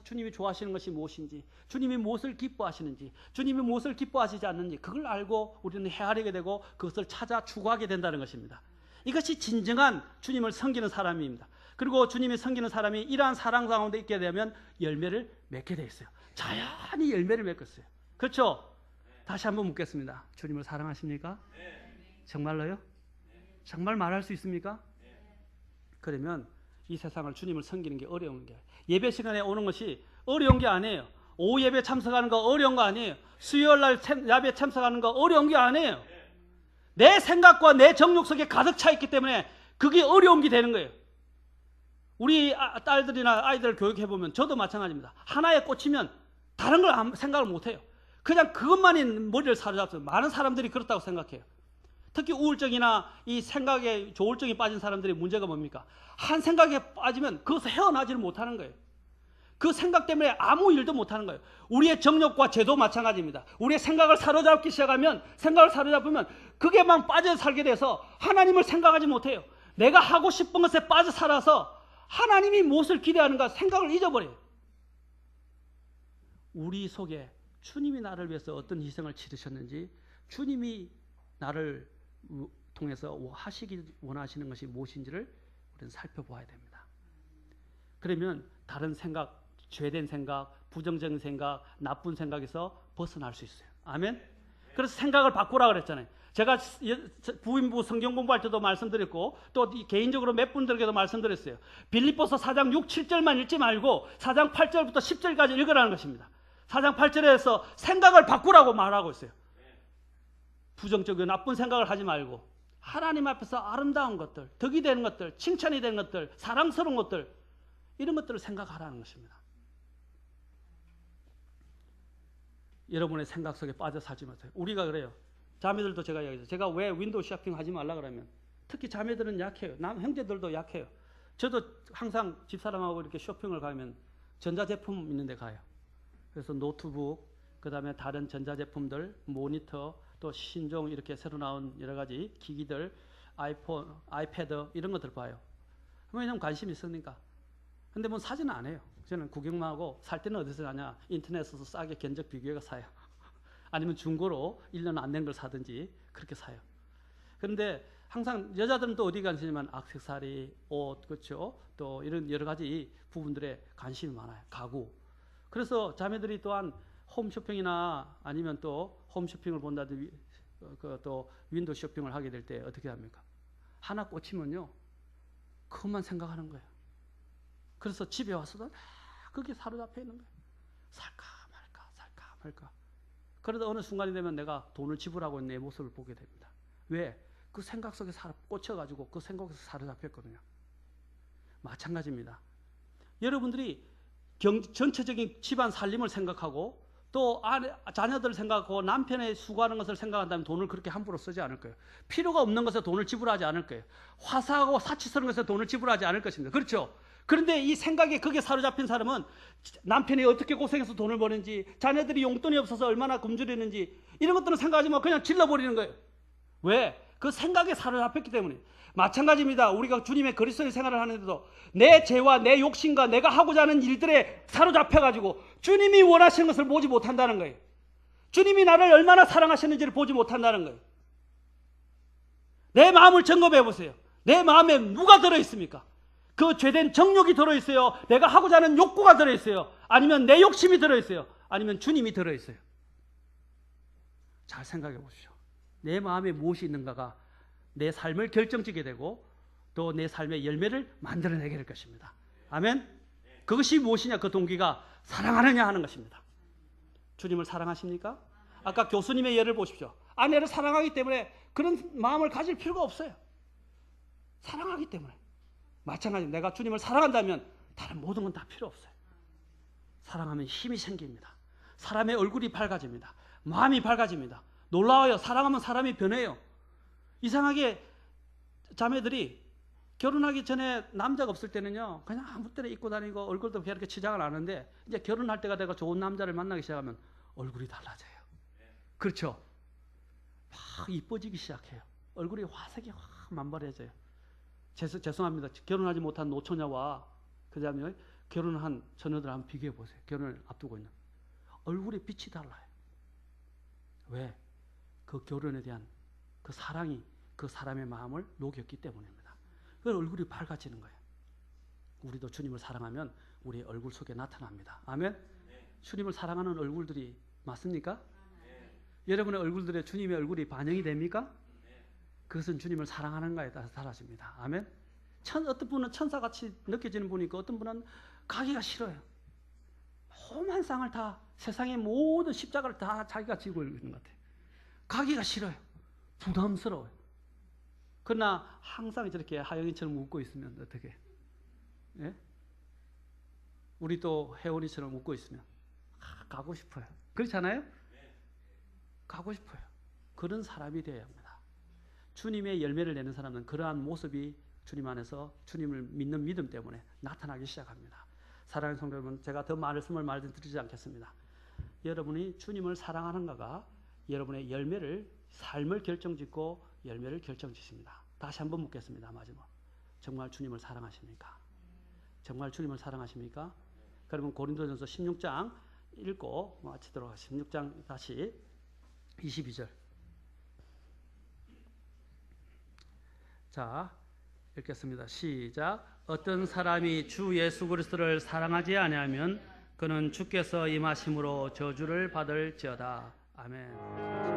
주님이 좋아하시는 것이 무엇인지, 주님이 무엇을 기뻐하시는지, 주님이 무엇을 기뻐하시지 않는지 그걸 알고 우리는 헤아리게 되고 그것을 찾아 추구하게 된다는 것입니다. 이것이 진정한 주님을 섬기는 사람입니다. 그리고 주님이 섬기는 사람이 이러한 사랑 가운데 있게 되면 열매를 맺게 돼 있어요. 자연히 열매를 맺겠어요. 그렇죠? 다시 한번 묻겠습니다. 주님을 사랑하십니까? 정말로요? 정말 말할 수 있습니까? 그러면 이 세상을 주님을 섬기는 게 어려운 게, 예배 시간에 오는 것이 어려운 게 아니에요. 오후 예배 참석하는 거 어려운 거 아니에요. 수요일 날 예배 참석하는 거 어려운 게 아니에요. 내 생각과 내 정욕 속에 가득 차 있기 때문에 그게 어려운 게 되는 거예요. 우리 딸들이나 아이들 교육해보면 저도 마찬가지입니다. 하나에 꽂히면 다른 걸 생각을 못해요. 그냥 그것만이 머리를 사로잡아요. 많은 사람들이 그렇다고 생각해요. 특히 우울증이나 이 생각에 조울증이 빠진 사람들의 문제가 뭡니까? 한 생각에 빠지면 그것을 헤어나지를 못하는 거예요. 그 생각 때문에 아무 일도 못하는 거예요. 우리의 정욕과 죄도 마찬가지입니다. 우리의 생각을 사로잡기 시작하면, 생각을 사로잡으면 그게만 빠져 살게 돼서 하나님을 생각하지 못해요. 내가 하고 싶은 것에 빠져 살아서 하나님이 무엇을 기대하는가 생각을 잊어버려요. 우리 속에 주님이 나를 위해서 어떤 희생을 치르셨는지, 주님이 나를 통해서 하시기 원하시는 것이 무엇인지를 우리는 살펴보아야 됩니다. 그러면 다른 생각, 죄된 생각, 부정적인 생각, 나쁜 생각에서 벗어날 수 있어요. 아멘? 그래서 생각을 바꾸라 그랬잖아요. 제가 부인부 성경 공부할 때도 말씀드렸고 또 개인적으로 몇 분들에게도 말씀드렸어요. 빌립보서 4장 6, 7절만 읽지 말고 4장 8절부터 10절까지 읽으라는 것입니다. 4장 8절에서 생각을 바꾸라고 말하고 있어요. 부정적이고 나쁜 생각을 하지 말고 하나님 앞에서 아름다운 것들, 덕이 되는 것들, 칭찬이 되는 것들, 사랑스러운 것들, 이런 것들을 생각하라는 것입니다. 여러분의 생각 속에 빠져 살지 마세요. 우리가 그래요. 자매들도 제가 이야기해요. 제가 왜 윈도우 쇼핑 하지 말라 그러면 특히 자매들은 약해요. 형제들도 약해요. 저도 항상 집사람하고 이렇게 쇼핑을 가면 전자제품 있는 데 가요. 그래서 노트북, 그 다음에 다른 전자제품들, 모니터, 또 신종 이렇게 새로 나온 여러 가지 기기들, 아이폰, 아이패드 이런 것들 봐요. 왜냐면 관심이 있으니까. 근데 뭐 사지는 안 해요. 저는 구경만 하고 살 때는 어디서 사냐? 인터넷에서 싸게 견적 비교해서 사요. 아니면 중고로 1년 안 된 걸 사든지 그렇게 사요. 그런데 항상 여자들은 또 어디 관심이면 액세서리, 옷, 그렇죠? 또 이런 여러 가지 부분들에 관심이 많아요. 가구. 그래서 자매들이 또한 홈쇼핑이나 아니면 또 홈쇼핑을 본다든지 또 윈도우 쇼핑을 하게 될 때 어떻게 합니까? 하나 꽂히면요. 그것만 생각하는 거예요. 그래서 집에 와서도 그게 사로잡혀 있는 거예요. 살까 말까 살까 말까. 그러다 어느 순간이 되면 내가 돈을 지불하고 있는 내 모습을 보게 됩니다. 왜? 그 생각 속에 꽂혀가지고 그 생각에서 사로잡혔거든요. 마찬가지입니다. 여러분들이 전체적인 집안 살림을 생각하고 또 자녀들을 생각하고 남편의 수고하는 것을 생각한다면 돈을 그렇게 함부로 쓰지 않을 거예요. 필요가 없는 것에 돈을 지불하지 않을 거예요. 화사하고 사치스러운 것에 돈을 지불하지 않을 것입니다. 그렇죠? 그런데 이 생각에 그게 사로잡힌 사람은 남편이 어떻게 고생해서 돈을 버는지, 자녀들이 용돈이 없어서 얼마나 굶주리는지 이런 것들은 생각하지 말고 그냥 질러버리는 거예요. 왜? 그 생각에 사로잡혔기 때문에. 마찬가지입니다. 우리가 주님의 그리스도의 생활을 하는데도 내 죄와 내 욕심과 내가 하고자 하는 일들에 사로잡혀가지고 주님이 원하시는 것을 보지 못한다는 거예요. 주님이 나를 얼마나 사랑하셨는지를 보지 못한다는 거예요. 내 마음을 점검해 보세요. 내 마음에 누가 들어있습니까? 그 죄된 정욕이 들어있어요? 내가 하고자 하는 욕구가 들어있어요? 아니면 내 욕심이 들어있어요? 아니면 주님이 들어있어요? 잘 생각해 보십시오. 내 마음에 무엇이 있는가가 내 삶을 결정짓게 되고 또 내 삶의 열매를 만들어내게 될 것입니다. 아멘? 그것이 무엇이냐? 그 동기가 사랑하느냐 하는 것입니다. 주님을 사랑하십니까? 아까 교수님의 예를 보십시오. 아내를 사랑하기 때문에 그런 마음을 가질 필요가 없어요. 사랑하기 때문에. 마찬가지로 내가 주님을 사랑한다면 다른 모든 건 다 필요 없어요. 사랑하면 힘이 생깁니다. 사람의 얼굴이 밝아집니다. 마음이 밝아집니다. 놀라워요. 사랑하면 사람이 변해요. 이상하게 자매들이 결혼하기 전에 남자가 없을 때는요, 그냥 아무 때나 입고 다니고 얼굴도 그렇게 치장을 안 하는데 이제 결혼할 때가 되고 좋은 남자를 만나기 시작하면 얼굴이 달라져요. 그렇죠? 막 이뻐지기 시작해요. 얼굴이 화색이 확 만발해져요. 죄송합니다. 결혼하지 못한 노처녀와 그다음에 결혼한 처녀들 한번 비교해 보세요. 결혼을 앞두고 있는 얼굴의 빛이 달라요. 왜? 그 결혼에 대한 그 사랑이 그 사람의 마음을 녹였기 때문입니다. 그 얼굴이 밝아지는 거예요. 우리도 주님을 사랑하면 우리 얼굴 속에 나타납니다. 아멘. 주님을 사랑하는 얼굴들이 맞습니까? 여러분의 얼굴들에 주님의 얼굴이 반영이 됩니까? 그것은 주님을 사랑하는 거에 따라서 달라집니다. 아멘. 어떤 분은 천사같이 느껴지는 분이 있고 어떤 분은 가기가 싫어요. 험한 상을 다 세상의 모든 십자가를 다 자기가 지고 있는 것 같아요. 가기가 싫어요. 부담스러워요. 그러나 항상 저렇게 하영이처럼 웃고 있으면 어떻게? 예? 우리 또 혜원이처럼 웃고 있으면 가고 싶어요. 그렇잖아요? 가고 싶어요. 그런 사람이 되어야 합니다. 주님의 열매를 내는 사람은 그러한 모습이 주님 안에서 주님을 믿는 믿음 때문에 나타나기 시작합니다. 사랑하는 성도 여러분, 제가 더 말씀을 말씀드리지 않겠습니다. 여러분이 주님을 사랑하는가가 여러분의 열매를, 삶을 결정짓고 열매를 결정짓습니다. 다시 한번 묻겠습니다. 마지막. 정말 주님을 사랑하십니까? 정말 주님을 사랑하십니까? 그러면 고린도전서 16장 읽고 마치도록 하겠습니다. 16장 다시 22절. 자, 읽겠습니다. 시작. 어떤 사람이 주 예수 그리스도를 사랑하지 아니하면 그는 주께서 임하심으로 저주를 받을지어다. 아멘.